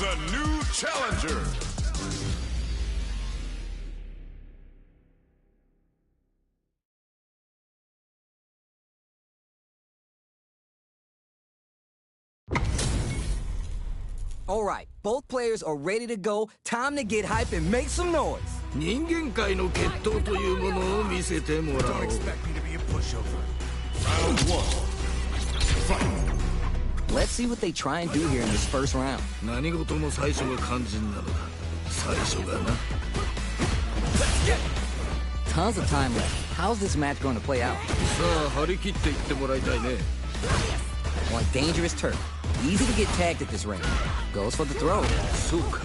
is a new challenger. All right, both players are ready to go. Time to get hype and make some noise. 人間界の決闘というものを見せてもらおう。 Don't expect me to be a pushover. Round one. Fight. Let's see what they try and do here in this first round. 何事も最初が肝心なのだ。最初がな。 Tons of time left. How's this match going to play out? さあ張り切っていってもらいたいね。 On dangerous turf. Easy to get tagged at this range. Goes for the throw. そうか。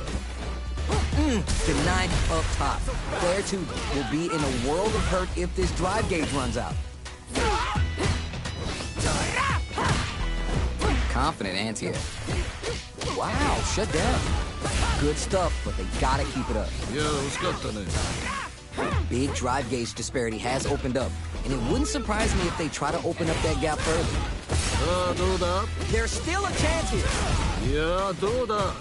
Denied up top. Player 2 will be in a world of hurt if this drive gauge runs out. Confident anti-air. Wow, shut down. Good stuff, but they gotta keep it up. いや惜しかったね。 Big drive gauge disparity has opened up, and it wouldn't surprise me if they try to open up that gap further. さあどうだ。 There's still a chance here. いやどうだ。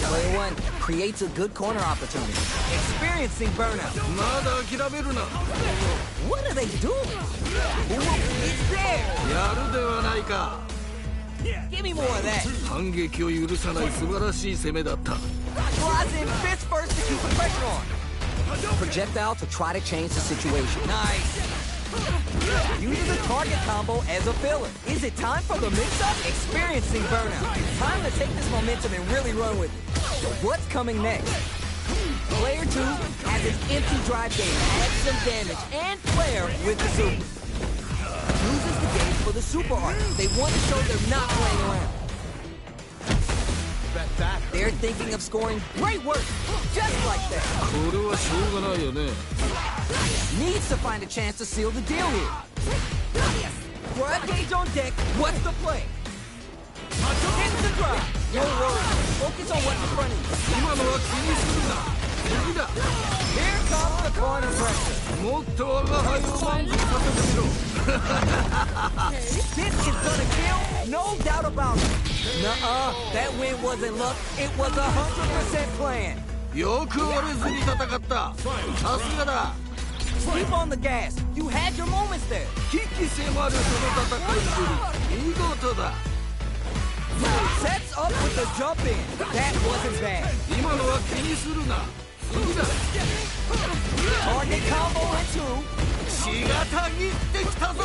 Player 1 creates a good corner opportunity, experiencing burnout. まだ諦めるな。 What are they doing? It's there. やるではないか。 Give me more of that. 反撃を許さない素晴らしい攻めだった。 Flies in fist first to keep the pressure on. Projectile to try to change the situation. Nice. Uses the target combo as a filler. Is it time for the mix-up? Experiencing burnout. Time to take this momentum and really run with it. What's coming next? Player 2 has an empty drive gauge, adds some damage, and Player with the super. Uses the gauge for the super art. They want to show they're not playing around. Bet that. They're thinking of scoring great work, just like that. これはしょうがないよね。 Needs to find a chance to seal the deal here. Drive gauge on deck. What's the play? Hits the drive. No worries. Focus on what's in front of you. 今のは気にするな。次だ。 Here comes the corner pressure. もっと我が輩を満足させてみろ。 This is gonna kill, no doubt about it. Nuh-uh, that win wasn't luck. It was 100% plan. よく折れずに戦った。さすがだ。 Keep on the gas. You had your moments there. 危機迫るその戦いぶり。見事だ。 Sets up with the jump in. That wasn't bad. 今のは気にするな。次だ。 Target combo and 血がたぎってきたぞ。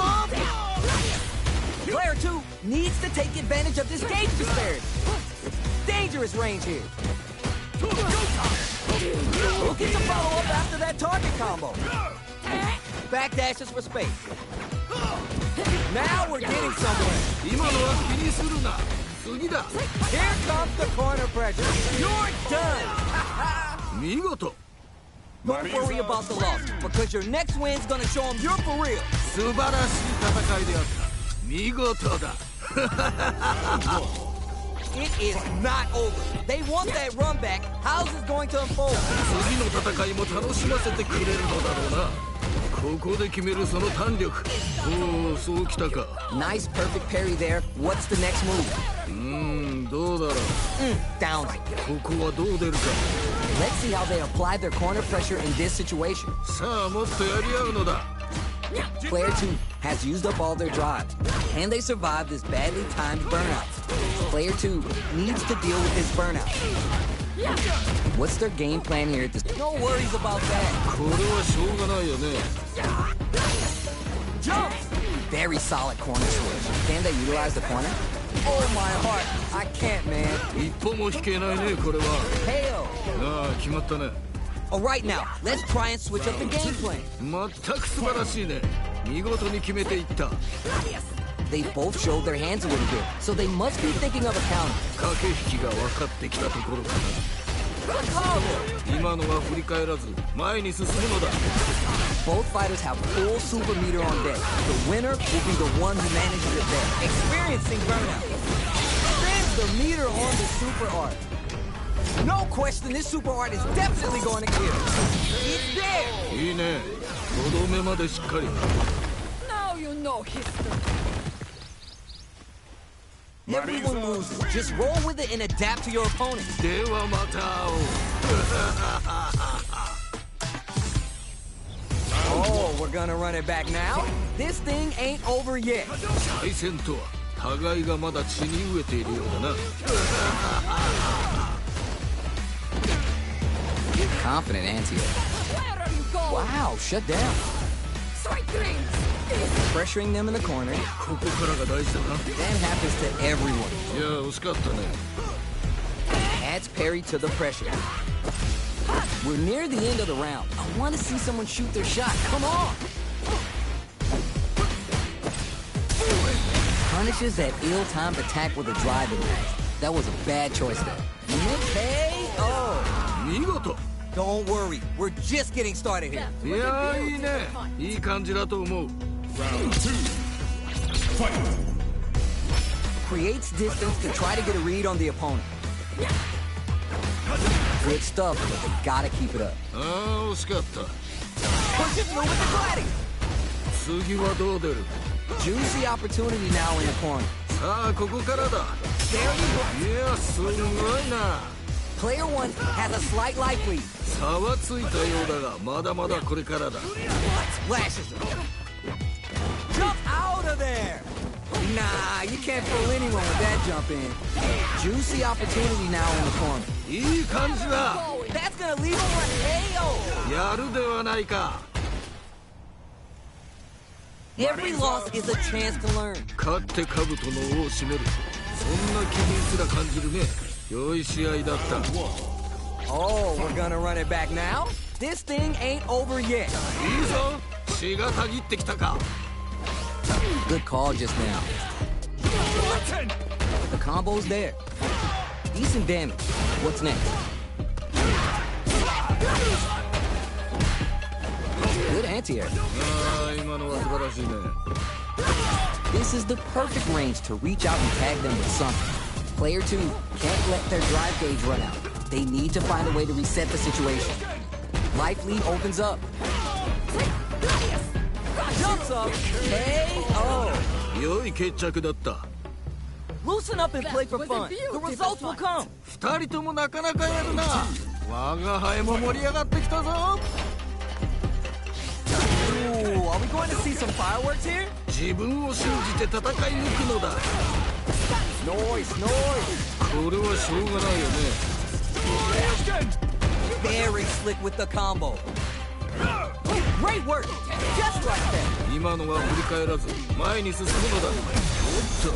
2. Player 2 needs to take advantage of this gauge disparity. Dangerous range here. Looking to follow up after that target combo. Backdashes for space. Now we're getting somewhere. 今のは気にするな。次だ。 Here comes the corner pressure. You're done. 見事。 Don't worry about the loss, because your next win's gonna show them you're for real. 素晴らしい戦いであった。見事だ。 It is not over. They want that run back. How's this going to unfold? 次の戦いも楽しませてくれるのだろうな。ここで決めるその弾力。おお、そうきたか。 Nice perfect parry there. What's the next move? どうだろう。Down. ここはどう出るか。 Let's see how they apply their corner pressure in this situation. さあもっとやり合うのだ。 Player 2 has used up all their drives. Can they survive this badly timed burnout? Player 2 needs to deal with this burnout. What's their game plan here at this? No worries about that. これはしょうがないよね。 Jump! Very solid corner switch. Can they utilize the corner? Oh my heart. I can't, man. 一歩も引けないねこれは。 Hell. ああ決まったね。 Alright now, let's try and switch up the game plan. 全く素晴らしいね。見事に決めていった。 They both showed their hands a little bit, so they must be thinking of a counter. 駆け引きが分かってきたところかな。 Combo! 今のは振り返らず前に進むのだ。 Both fighters have full super meter on deck. The winner will be the one who manages it there. Experiencing burnout. Spins the meter on the super art. No question, this super art is definitely going to kill. It's there! いいね。とどめまでしっかり。 Now you know history. Everyone loses. Just roll with it and adapt to your opponent. ではまた会おう。 Oh, we're gonna run it back now? This thing ain't over yet. 再戦とは互いがまだ血に飢えているようだな。Confident anti-air. Where are you going? Wow, shut down. Strike greens. Pressuring them in the corner. ここからが大事だな。 That happens to everyone. いや惜しかったね。 Adds parry to the pressure. We're near the end of the round. I want to see someone shoot their shot. Come on! Punishes that ill-timed attack with a driving match. That was a bad choice there. KO! 見事。 Don't worry, we're just getting started here. いやいいね。いい感じだと思う。 Round 2. Fight. Creates distance to try to get a read on the opponent. Good stuff, but they gotta keep it up. ああ惜しかった。 Push it through with the gliding. 次はどう出る？ Juicy opportunity now in the corner. さあここからだ。 There you go. いやすごいな。 Player 1 has a slight life lead. 差はついたようだがまだまだこれからだ。 Splashes him. Jump out of there. Nah, you can't fool anyone with that jump in. Juicy opportunity now in the corner. いい感じだ。 That's gonna leave him with KO. やるではないか。 Every loss is a chance to learn. 勝って兜の尾を締める。そんな気品すら感じるね。良い試合だった。 Oh, we're gonna run it back now? This thing ain't over yet. いいぞ。血がたぎってきたか。 Good call just now. The combo's there. Decent damage. What's next? Good anti-air. ああ今のは素晴らしいね。 This is the perfect range to reach out and tag them with something. Player 2 can't let their drive gauge run out. They need to find a way to reset the situation. Life lead opens up. Jumps up. KO. 良い決着だった。 Loosen up and play for fun. The results will come. 二人ともなかなかやるな。我が輩も盛り上がってきたぞ。 Ooh, are we going to see some fireworks here? 自分を信じて戦い抜くのだ。 Noise, noise. これはしょうがないよね。 Very slick with the combo. Great work. Just like that. 今のは振り返らず前に進むのだ。おっと。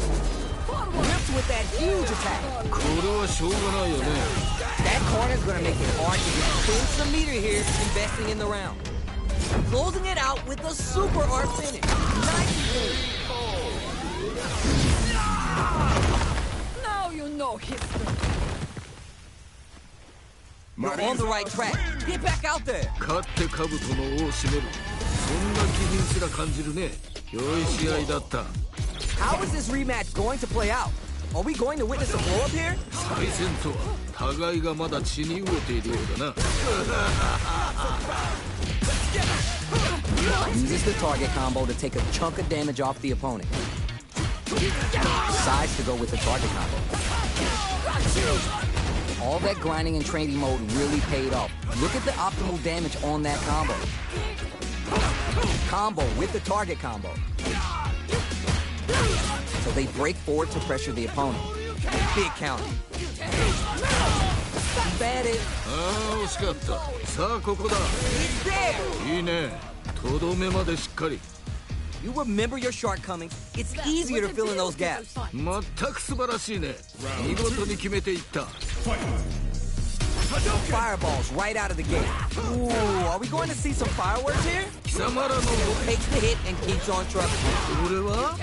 Ripped with that huge attack. これはしょうがないよね。 That corner's gonna make it hard to get close to meter here, investing in the round. Closing it out with a super art finish. Nice move. Now you know history. You're on the right track. Get back out there. 勝って兜の尾を締める。そんな気品すら感じるね。良い試合だった。 How is this rematch going to play out? Are we going to witness a blow up here? 再戦とは互いがまだ血に飢えているようだな。 Uses the target combo to take a chunk of damage off the opponent. Decides to go with the target combo. All that grinding and training mode really paid off. Look at the optimal damage on that combo. Combo with the target combo. So they break forward to pressure the opponent. Big counter. Bad it. ああ惜しかった。さあここだ。 It's there. いいね。とどめまでしっかり。 You remember your shortcomings. It's easier to fill in those gaps. 全く素晴らしいね。見事に決めていった。 Fireballs right out of the gate. Ooh, are we going to see some fireworks here? 貴様らの Takes the hit and keeps on trucking. これは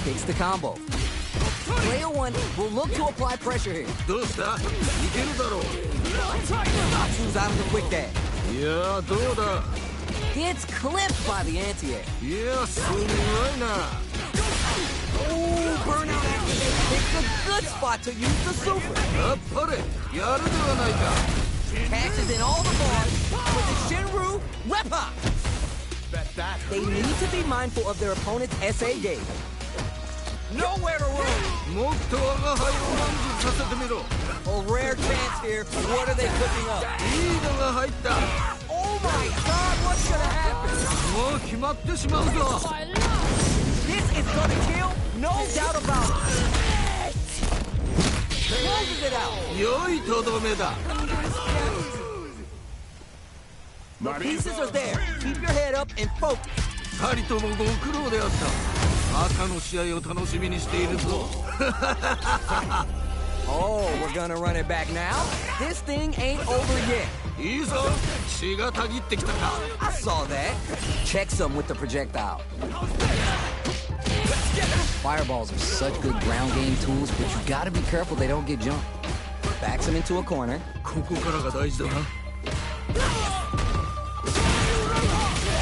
Takes the combo. Player 1 will look to apply pressure here. どうした？いけるだろう。 Natsu's out of the quick dash. いやどうだ。 Gets clipped by the anti-air. いやすごいな。 Ooh, burnout activate. It's a good spot to use the super. やっぱりやるではないか。 Catches in all the bars with the Shinru Repa. They need to be mindful of their opponent's SA gauge. Nowhere to run. もっと我が輩を満足させてみろ。 A rare chance here. What are they cooking up? いいのが入った。 Oh my God, what's gonna happen? もう決まってしまうぞ。 My love! This is gonna kill, no doubt about it. Closes it out. 良いとどめだ。 The pieces are there. Keep your head up and focus. 二人ともご苦労であった。赤の試合を楽しみにしているぞ。 Oh, we're gonna run it back now? This thing ain't over yet. いいぞ。血がたぎってきたか。 I saw that. Check some with the projectile. Fireballs are such good ground game tools, but you gotta be careful they don't get jumped. Backs them into a corner. ここからが大事だな。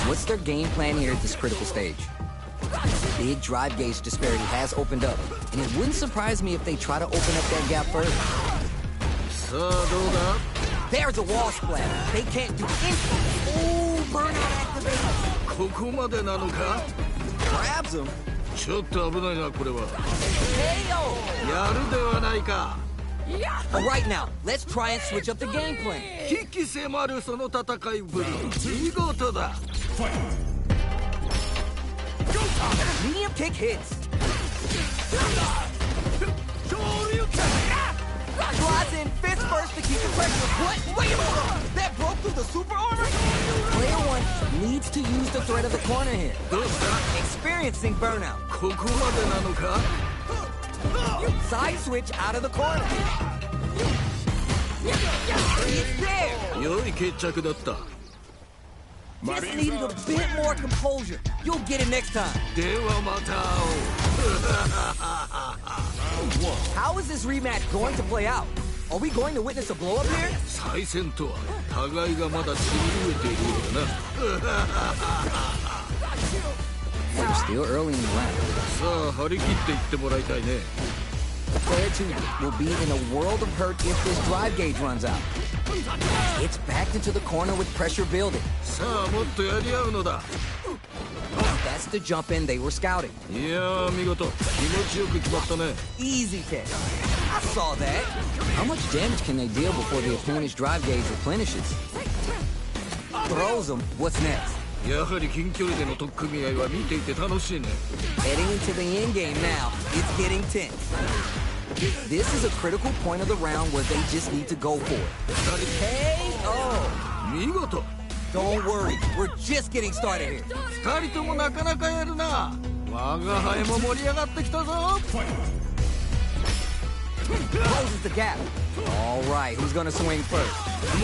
What's their game plan here at this critical stage? Big drive gauge disparity has opened up, and it wouldn't surprise me if they try to open up that gap further. さあどうだ。 There's a wall splatter. They can't do anything. Oh, burnout activated. ここまでなのか。 Grabs him. ちょっと危ないなこれは。 KO. やるではないか。 All right, now let's try and switch up the game plan. 危機迫るその戦いぶり。見事だ。 Medium kick hits. Slides in fist first to keep the pressure. What? Wait, hold on. That broke through the super armor? Player one needs to use the threat of the corner here. どうした。 Experiencing burnout. ここまでなのか。 Side switch out of the corner. He's there. 良い決着だった。 Just needed a bit more composure. You'll get it next time. ではまた会おう。 How is this rematch going to play out? Are we going to witness a blow up here? 再戦とは互いがまだ血に飢えているようだな。 We're still early in the round. さあ張り切っていってもらいたいね。 Player 2 will be in a world of hurt if this drive gauge runs out. It's backed into the corner with pressure building. さあもっとやり合うのだ。 That's the jump in they were scouting. いやー見事気持ちよく決まったね。 Easy kick. I saw that. How much damage can they deal before the opponent's drive gauge replenishes? Throws them. What's next? やはり近距離での取っ組み合いは見ていて楽しいね。 Heading into the end game now. It's getting tense. This is a critical point of the round where they just need to go for it. KO! 見事。 Don't worry, we're just getting started here. 二人ともなかなかやるな。我が輩も盛り上がってきたぞ。 Closes the gap. All right, who's gonna swing first?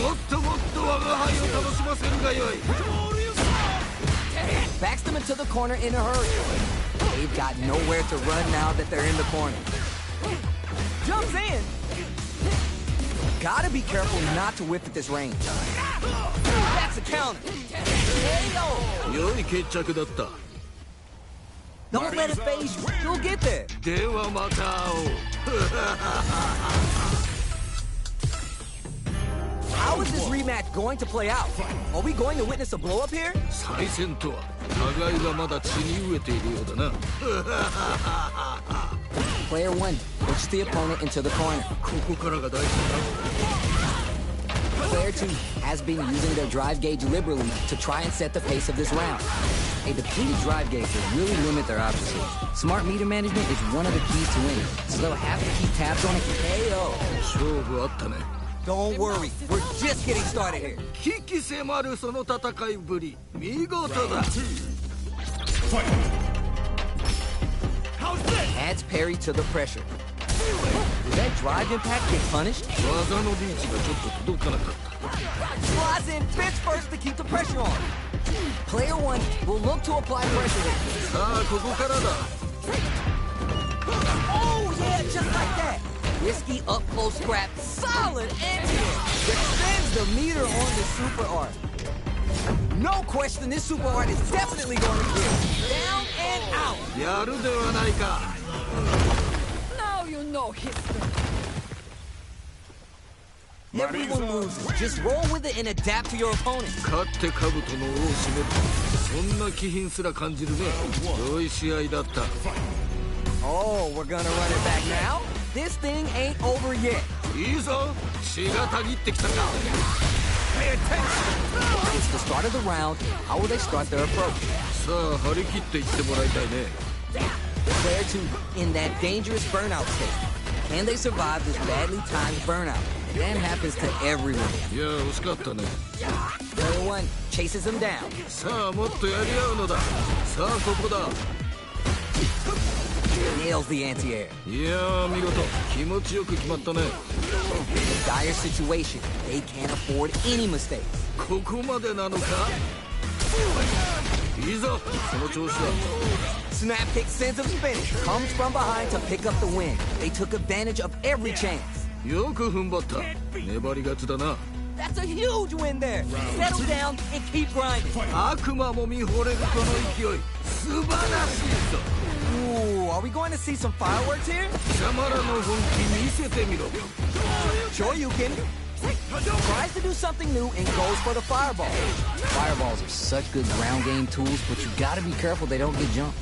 もっともっと我が輩を楽しませるがよい。 Backs them into the corner in a hurry. They've got nowhere to run now that they're in the corner. Jumps in. Gotta be careful not to whip at this range. That's a counter. KO. 良い決着だった。 Don't let it phase you. You'll get there. ではまた会おう。 How is this rematch going to play out? Are we going to witness a blow up here? 再戦とは互いがまだ血に飢えているようだな。 Player 1 puts the opponent into the corner. ここからが大事だ Player 2 has been using their drive gauge liberally to try and set the pace of this round. A depleted drive gauge will really limit their options here. Smart meter management is one of the keys to winning, so they'll have to keep tabs on it. KO. 勝負あったね。 Don't worry, we're just getting started here. 危機迫るその戦いぶり見事だ。 Adds parry to the pressure. Did that drive impact get punished? 技のリーチがちょっと届かなかった。 Slides in fist first to keep the pressure on. Player 1 will look to apply pressure here. さあここからだ。 Oh yeah, just like that. Risky up close scrap, solid anti-air. Extends the meter on the super art. No question, this super art is definitely going to kill. Down and out. やるではないか。 Now you know history. Everyone loses. Just roll with it and adapt to your opponent. 勝って兜の尾を締める。そんな気品すら感じるね。良い試合だった。Oh, we're gonna run it back now? This thing ain't over yet. いいぞ血がたぎってきたか Pay attention It's the start of the round. How will they start their approach? さあ張り切っていってもらいたいね Player 2 in that dangerous burnout state. Can they survive this badly timed burnout? That happens to everyone. いや惜しかったね Player 1 chases him down. さあもっとやり合うのださあここだ Nails the anti-air. いやー見事気持ちよく決まったね In a dire situation, they can't afford any mistakes. ここまでなのかいいぞその調子だ Snap kick sends him spinning. Comes from behind to pick up the win. They took advantage of every chance. よく踏ん張った粘り勝ちだな That's a huge win there. Settle down and keep grinding. 悪魔も見惚れるこの勢い素晴らしいぞ Ooh, are we going to see some fireworks here? 貴様らの本気見せてみろ Sure you can. Tries to do something new and goes for the fireball. Fireballs are such good ground game tools, but you gotta be careful they don't get jumped.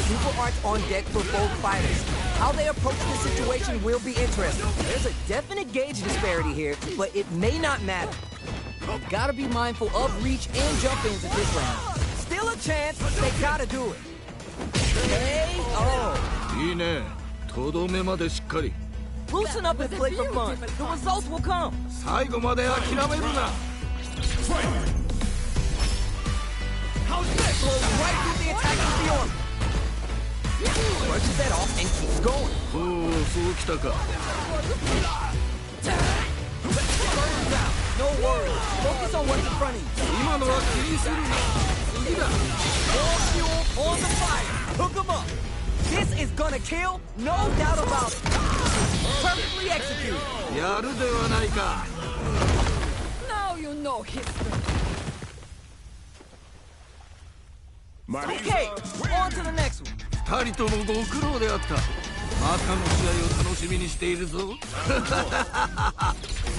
Super arts on deck for both fighters. How they approach this situation will be interesting. There's a definite gauge disparity here, but it may not matter. You gotta be mindful of reach and jump-ins at this round. Still a chance, they gotta do it. KO. いいねとどめまでしっかり Loosen up and play for fun. The results will come. 最後まで諦めるな Blows right through the attack with the arm. Brushes that off and keeps going. おおそうきたか No worries. Focus on what's in front of you. 今のは気にするな次だ More fuel on the fire. Hook 'em up. This is gonna kill, no doubt about it. Perfectly executed. やるではないか Now you know history. Okay, on to the next one. 二人ともご苦労であったまたの試合を楽しみにしているぞ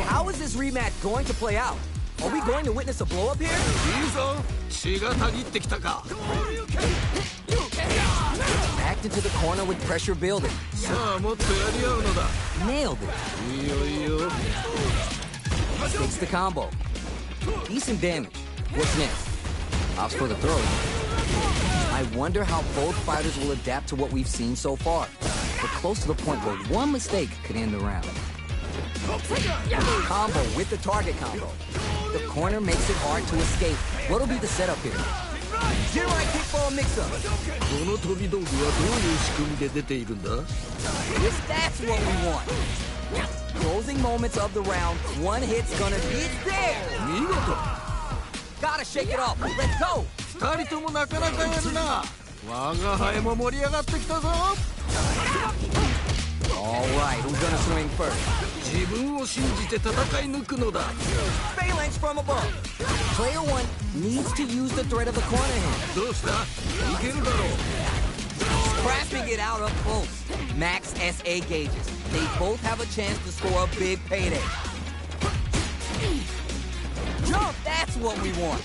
How is this rematch going to play out? Are we going to witness a blow-up here? いいぞ血がたぎってきたか Backed into the corner with pressure building. さあもっとやり合うのだ Nailed it. いいよいいよ Takes the combo. Decent damage. What's next? Opts for the throw. I wonder how both fighters will adapt to what we've seen so far. We're close to the point where one mistake could end the round. Combo with the target combo. The corner makes it hard to escape. What'll be the setup here? Get right kick for a mix-up. この飛び道具はどういう仕組みで出ているんだ Yes, that's what we want. Closing moments of the round. One hit's gonna be there. 見事 Gotta shake it off. Let's go. 二人ともなかなかやるな我が輩も盛り上がってきたぞ All right, who's gonna swing first? 自分を信じて戦い抜くのだ Phalanx from above. Player 1 needs to use the threat of the corner hand. どうしたいけるだろう Scrapping it out up close. Max SA gauges. They both have a chance to score a big payday. Jump, that's what we want.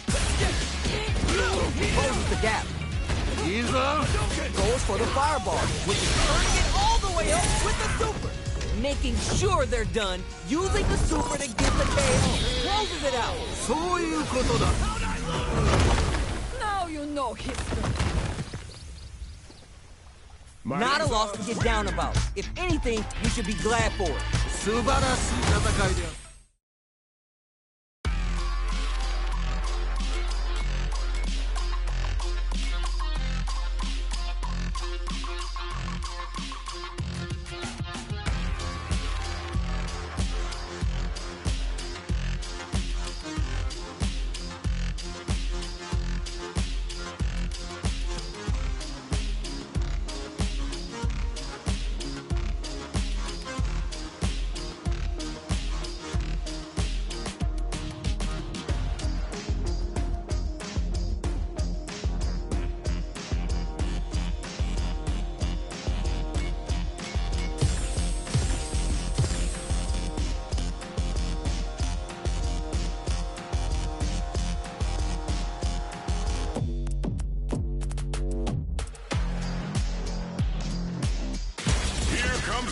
Closes the gap. いいぞ Goes for the fireball, which is turning it all the way up with the super. Making sure they're done, using the super to get the KO. Closes it out. そういうことだ Now you know history. Not a loss to get down about. If anything, you should be glad for it. 素晴らしい戦いだ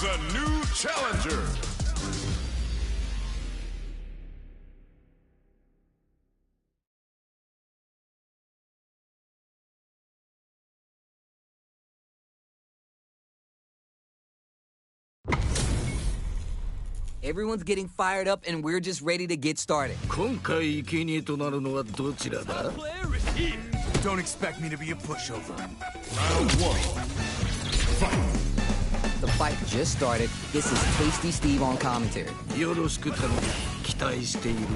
is a new challenger. Everyone's getting fired up and we're just ready to get started. 今回生贄となるのはどちらだ Don't expect me to be a pushover. Round 1. Fight. The fight just started. This is Tasty Steve on commentary. よろしく頼む期待しているぞ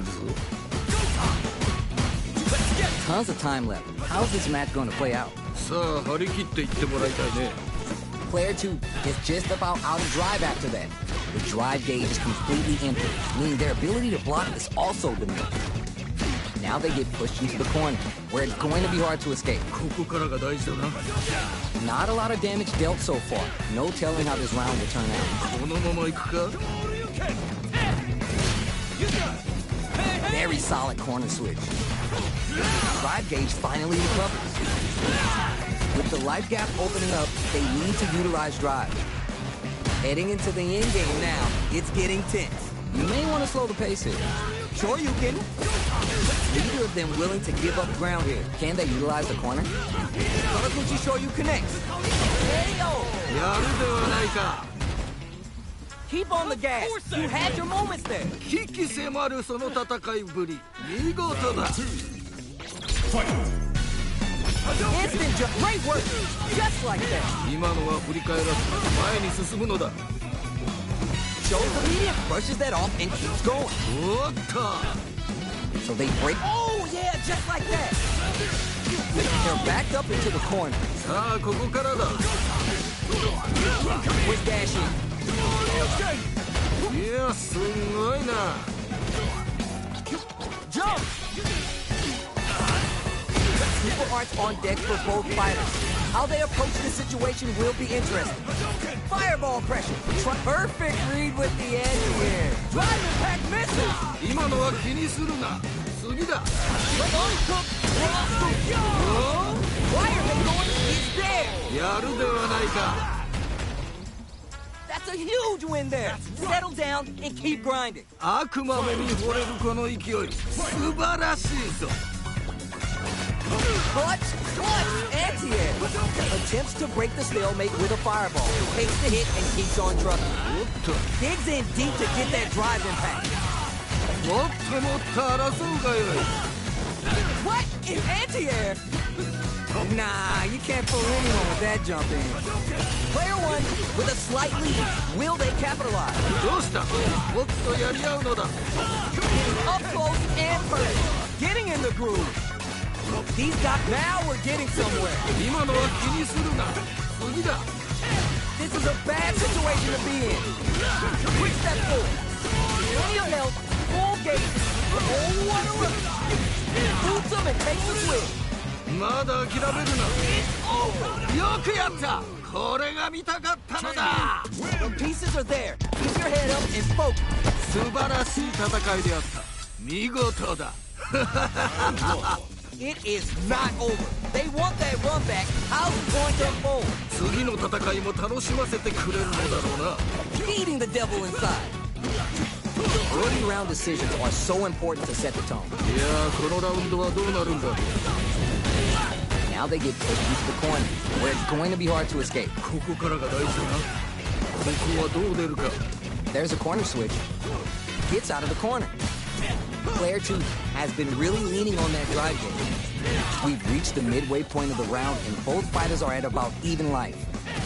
Tons of time left. How's this match going to play out? さあ張り切っていってもらいたいね Player 2 is just about out of drive after that. The drive gauge is completely empty, meaning their ability to block is also diminished. Now they get pushed into the corner, where it's going to be hard to escape. ここからが大事だな Not a lot of damage dealt so far. No telling how this round will turn out. このまま行くか Very solid corner switch. Drive gauge finally recovers. With the life gap opening up, they need to utilize drive. Heading into the end game now, it's getting tense. You may want to slow the pace here. Sure you can. Neither of them willing to give up ground here. Can they utilize the corner? Karaguchi sure you connects. Hey-yo! やるではないか Keep on the gas. You had your moments there. 危機迫るその戦いぶり見事だ Instant jump. Great work. Just like that. 今のは振り返らず前に進むのだ Shows the medium, brushes that off, and keeps going. おっと So they break. Oh, yeah, just like that. They're backed up into the corner. さあここからだ With dashing. いやすごいな Jump! Super arts on deck for both fighters. How they approach this situation will be interesting. Fireball pressure. Perfect read with the edge here. Drive impact misses. 今のは気にするな次だ Why are they going? It's there. やるではないか That's a huge win there. Settle down and keep grinding. 悪魔目に惚れるこの勢い素晴らしいぞ Clutch, anti-air. Attempts to break the stalemate with a fireball. Takes the hit and keeps on trucking. おっと Digs in deep to get that drive impact. もっともっと争うがよい What? In anti-air? Nah, you can't fool anyone with that jump in. Player 1 with a slight lead. Will they capitalize? どうしたもっとやり合うのだ Up close and personal. Getting in the groove. These guys, now we're getting somewhere. 今のは気にするな次だ This is a bad situation to be in. Quick step forward. Plenty of health, full gauge. Oh, what a rip. Boots him and takes the switch. まだ諦めるなよくやったこれが見たかったのだ The pieces are there. Keep your head up and focus. 素晴らしい戦いであった見事だ It is not over. They want that run back. How's it going to unfold? 次の戦いも楽しませてくれるのだろうな Feeding the devil inside. Early round decisions are so important to set the tone. いやーこのラウンドはどうなるんだ Now they get pushed into the corner, where it's going to be hard to escape. ここからが大事だなここはどう出るか There's a corner switch. Gets out of the corner. Player 2 has been really leaning on that drive game. We've reached the midway point of the round, and both fighters are at about even life.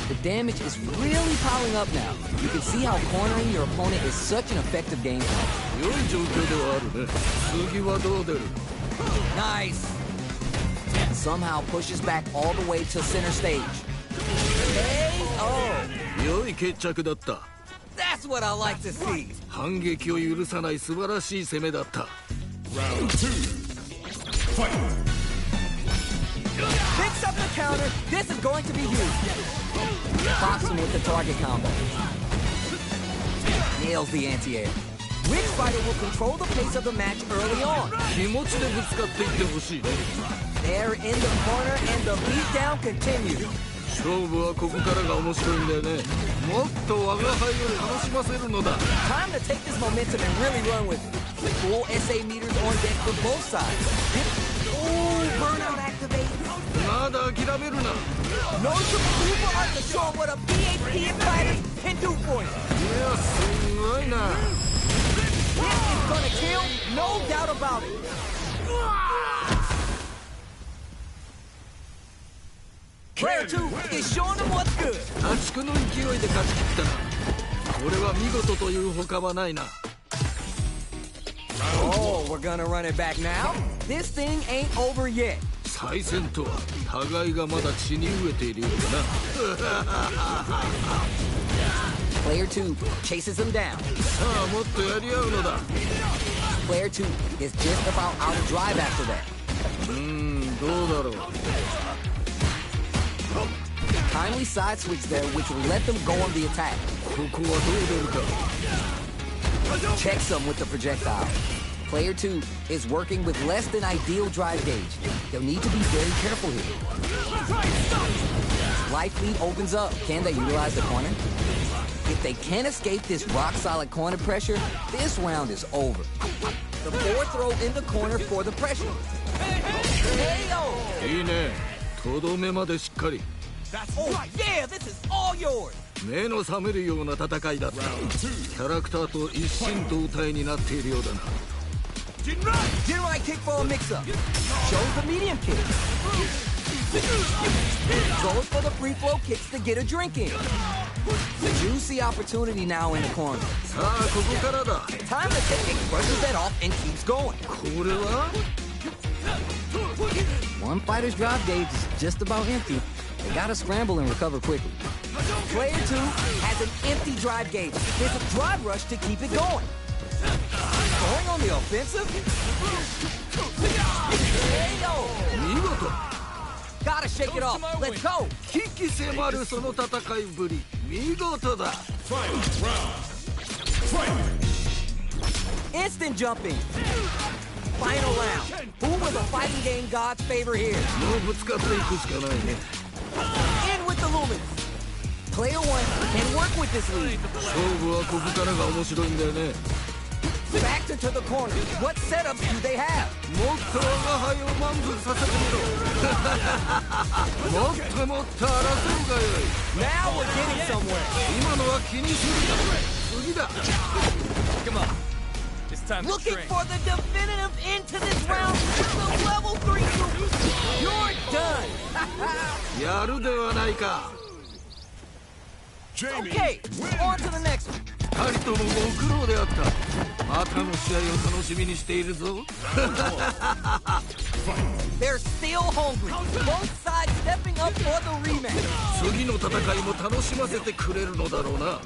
The damage is really piling up now. You can see how cornering your opponent is such an effective game plan. 良い状況ではあるね次はどう出る Nice. Somehow pushes back all the way to center stage. KO. 良い決着だった That's what I like to see. 反撃を許さない素晴らしい攻めだった Round 2. Fight. Picks up the counter. This is going to be huge. Box him with the target combo. Nails the anti-air. Which fighter will control the pace of the match early on? 気持ちでぶつかっていってほしいね They're in the corner and the beatdown continues. 勝負はここからが面白いんだよね。もっと我が輩を楽しませるのだ。 Time to take this momentum and really run with it. Full SA meters on deck for both sides. Ooh, burnout activate. まだ諦めるな。 Noticeable super art to show 'em what a PHP and fighters can do for you. いや、すごいな。 This is gonna kill, no doubt about it. Player 2 is showing them what's good. 破竹の勢いで勝ち切ったな。これは見事というほかはないな。 Oh, we're gonna run it back now? This thing ain't over yet. 再戦とは互いがまだ血に飢えているようだな。 Player 2 chases him down. さあもっとやり合うのだ。 Player 2 is just about out of drive after that. どうだろう。 Timely side switch there, which will let them go on the attack. ここはどう出るか。 Checks them with the projectile. Player 2 is working with less than ideal drive gauge. They'll need to be very careful here. Life lead opens up. Can they utilize the corner? If they can't escape this rock-solid corner pressure, this round is over. The forward throw in the corner for the pressure. Hey-o! いいね。とどめまでしっかり。 Oh, yeah! This is all yours! 目の覚めるような戦いだった。キャラクターと一心同体になっているようだな。 General kick for a mix-up. Shows the medium kick. Goes for the free flow kicks to get a drink in. Juicy opportunity now in the corner. さあここからだ。 Time to take it, brushes that off and keeps going. これは One fighter's drive gauge is just about empty. They gotta scramble and recover quickly. Player 2 has an empty drive gauge. There's a drive rush to keep it going. Going on the offensive? Hey, yo! 見事。 Gotta shake it off. Let's go! 鬼気迫るその戦いぶり。見事だ。 Instant jumping. Final round. Who will the fighting game gods favor here? もうぶつかっていくしかないね。 In with the Lumens. Player 1 can work with this lead. 勝負はここからが面白いんだよね。 Back to the corner. What setups do they have? もっと我が輩を満足させてみろ。もっともっと争うがよい。 Now we're getting somewhere. 今のは気にするな。次だ。 Come on. It's time to Looking train. for the definitive end to this round with the level 3 super. You're done. やるではないか。 Okay, on to the next one. 二人ともご苦労であった。またの試合を楽しみにしているぞ。 They're still hungry. Both sides stepping up for the rematch. 次の戦いも楽しませてくれるのだろうな。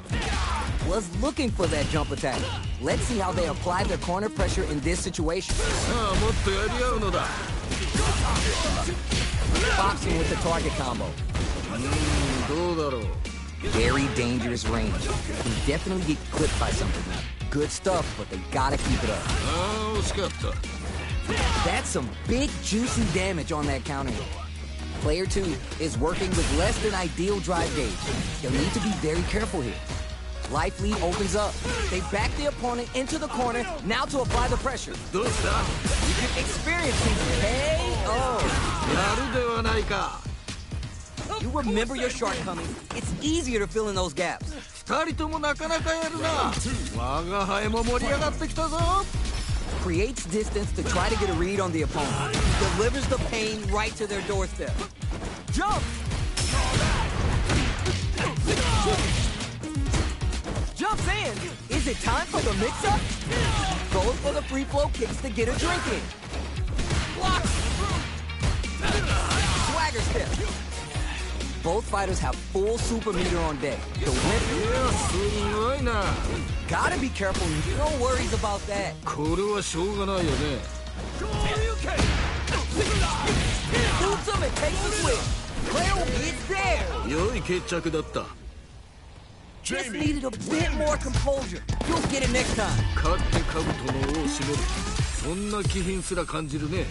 Was looking for that jump attack. Let's see how they apply their corner pressure in this situation. さあもっとやり合うのだ。 Boxing with the target combo. どうだろう。 Very dangerous range. Can definitely get clipped by something. Good stuff, but they gotta keep it up. ああ惜しかった。 That's some big juicy damage on that counter. Player 2 is working with less than ideal drive gauge. They'll need to be very careful here. Life lead opens up. They back the opponent into the corner, now to apply the pressure. どうした。 Experience team. Hey, oh. やるではないか。 You remember your shortcomings. It's easier to fill in those gaps. 二人ともなかなかやるな。我が輩も盛り上がってきたぞ。 Creates distance to try to get a read on the opponent. Delivers the pain right to their doorstep. Jump! Jumps in. Is it time for the mix-up? Goes for the free flow kicks to get a drink in. Block. Swagger step. Both fighters have full super meter on deck. The winner. いやすごいな。 Gotta be careful. No worries about that. これはしょうがないよね。 Boots him and takes the switch. Player is there. 良い決着だった。 Just needed a bit more composure. You'll get it next time. 勝って兜の尾を締める。そんな気品すら感じるね。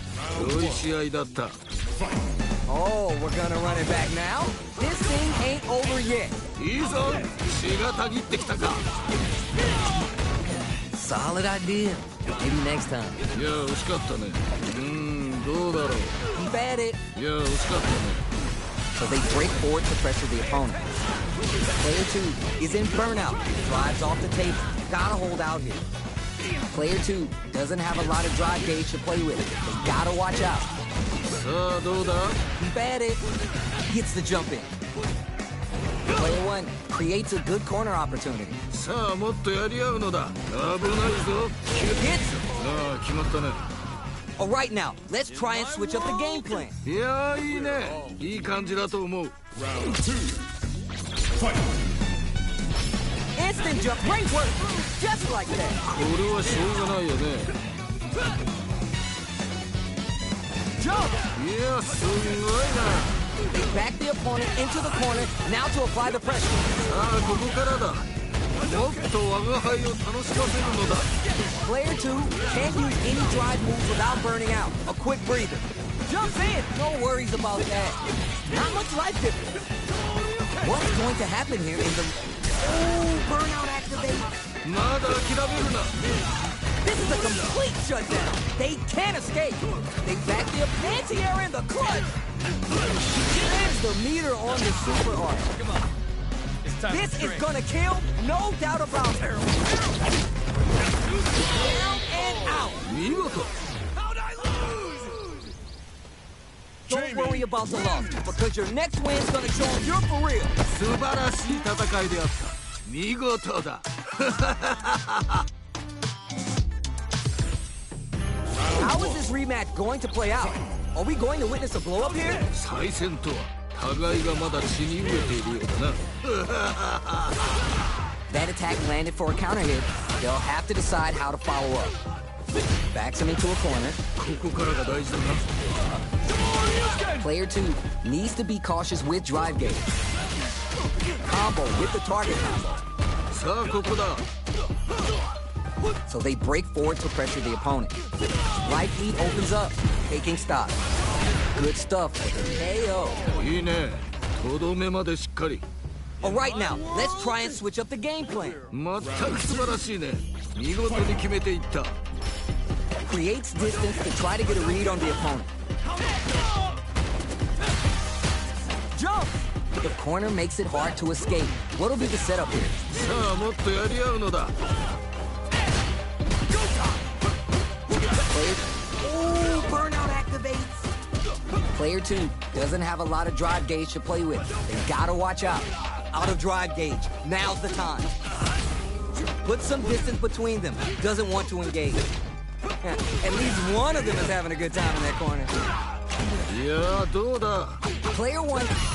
良い試合だった。Oh, we're gonna run it back now? This thing ain't over yet. いいぞ血がたぎってきたか Solid idea. Maybe next time. いや惜しかったねどうだろう Keep at it. いや惜しかったね So they break forward to pressure the opponent. Player 2 is in burnout. Drives off the table. Gotta hold out here. Player 2 doesn't have a lot of drive gauge to play with. They gotta watch out. さあどうだ Keep at it. Gets the jump in. Player 1 creates a good corner opportunity. さあもっとやり合うのだ危ないぞ Hits. ああ決まったね Alright now, let's try and switch up the game plan. いやいいねいい感じだと思う Instant jump. Great work. Just like that. これはしょうがないよね Jump. いやすごいな They back the opponent into the corner. Now to apply the pressure. さあここからだもっと我が輩を楽しませるのだ Player 2 can't use any drive moves without burning out. A quick breather. Jumps in. No worries about that. Not much life difference. What's going to happen here in the... Oh, burnout activate. まだ諦めるな This is a complete shutdown. They can't escape. They back the anti-air in the clutch. Slams the meter on the super arc. This is gonna kill, no doubt about it. Down and out. 見事 Don't worry about the loss, because your next win is gonna show them you're for real. 素晴らしい戦いであった見事だ How is this rematch going to play out? Are we going to witness a blow-up here? 再戦とは互いがまだ血に飢えているようだな That attack landed for a counter hit. They'll have to decide how to follow up. Backs him into a corner. ここからが大事だな Player 2 needs to be cautious with drive gauge. Combo with the target combo. さあここだ So they break forward to pressure the opponent. Life lead opens up, taking stock. Good stuff for the KO. いいねとどめまでしっかり Alright now, let's try and switch up the game plan. まったく素晴らしいね見事に決めていった Creates distance to try to get a read on the opponent. Jump! The corner makes it hard to escape. What'll be the setup here? さあもっとやり合うのだ Ooh, burnout activates. Player 2 doesn't have a lot of drive gauge to play with. They gotta watch out. Out of drive gauge. Now's the time. Put some distance between them. Doesn't want to engage. At least one of them is having a good time in that corner. いやどうだ Player 1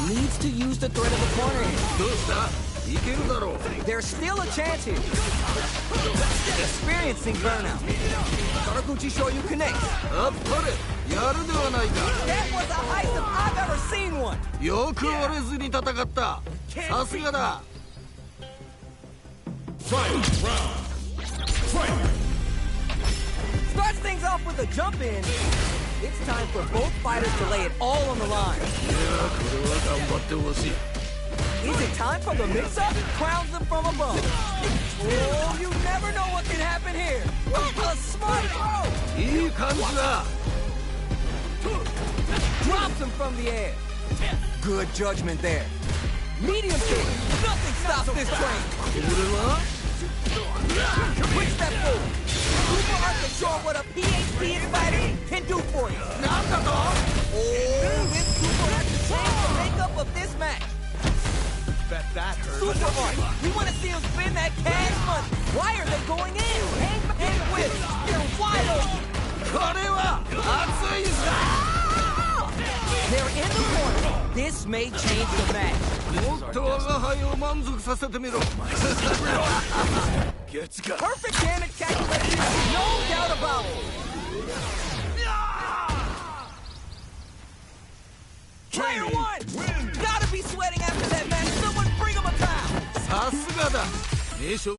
needs to use the threat of the corner here. どうしたいけるだろう There's still a chance here. Experiencing burnout. Saraguchi Shoyu connects. あっぱれやるではないか That was the highest I've ever seen one. よく折れずに戦ったさすがだ Starts things off with a jump in. It's time for both fighters to lay it all on the line. いやこれは頑張ってほしい Is it time for the mix-up? Crowns them from above. Oh, you never know what can happen here. A smart throw. いい感じだ Drops him from the air. Good judgment there. Medium kick. Nothing stops this train. これは Quick step forward. Super hard to show what a PhD fighter can do for you. なんだと Oh, this super hard to change the makeup of this match. Bet that hurt. Super hard. We want to see him spend that cash money. Why are they going in? And whip. They're wide open. これは熱いさ They're in the corner. This may change the match. もっと我が輩を満足させてみろ Gets got. Perfect damage calculation. No doubt about it. Player 1! Gotta be sweating after that match. Someone bring him a towel. さすがだ名勝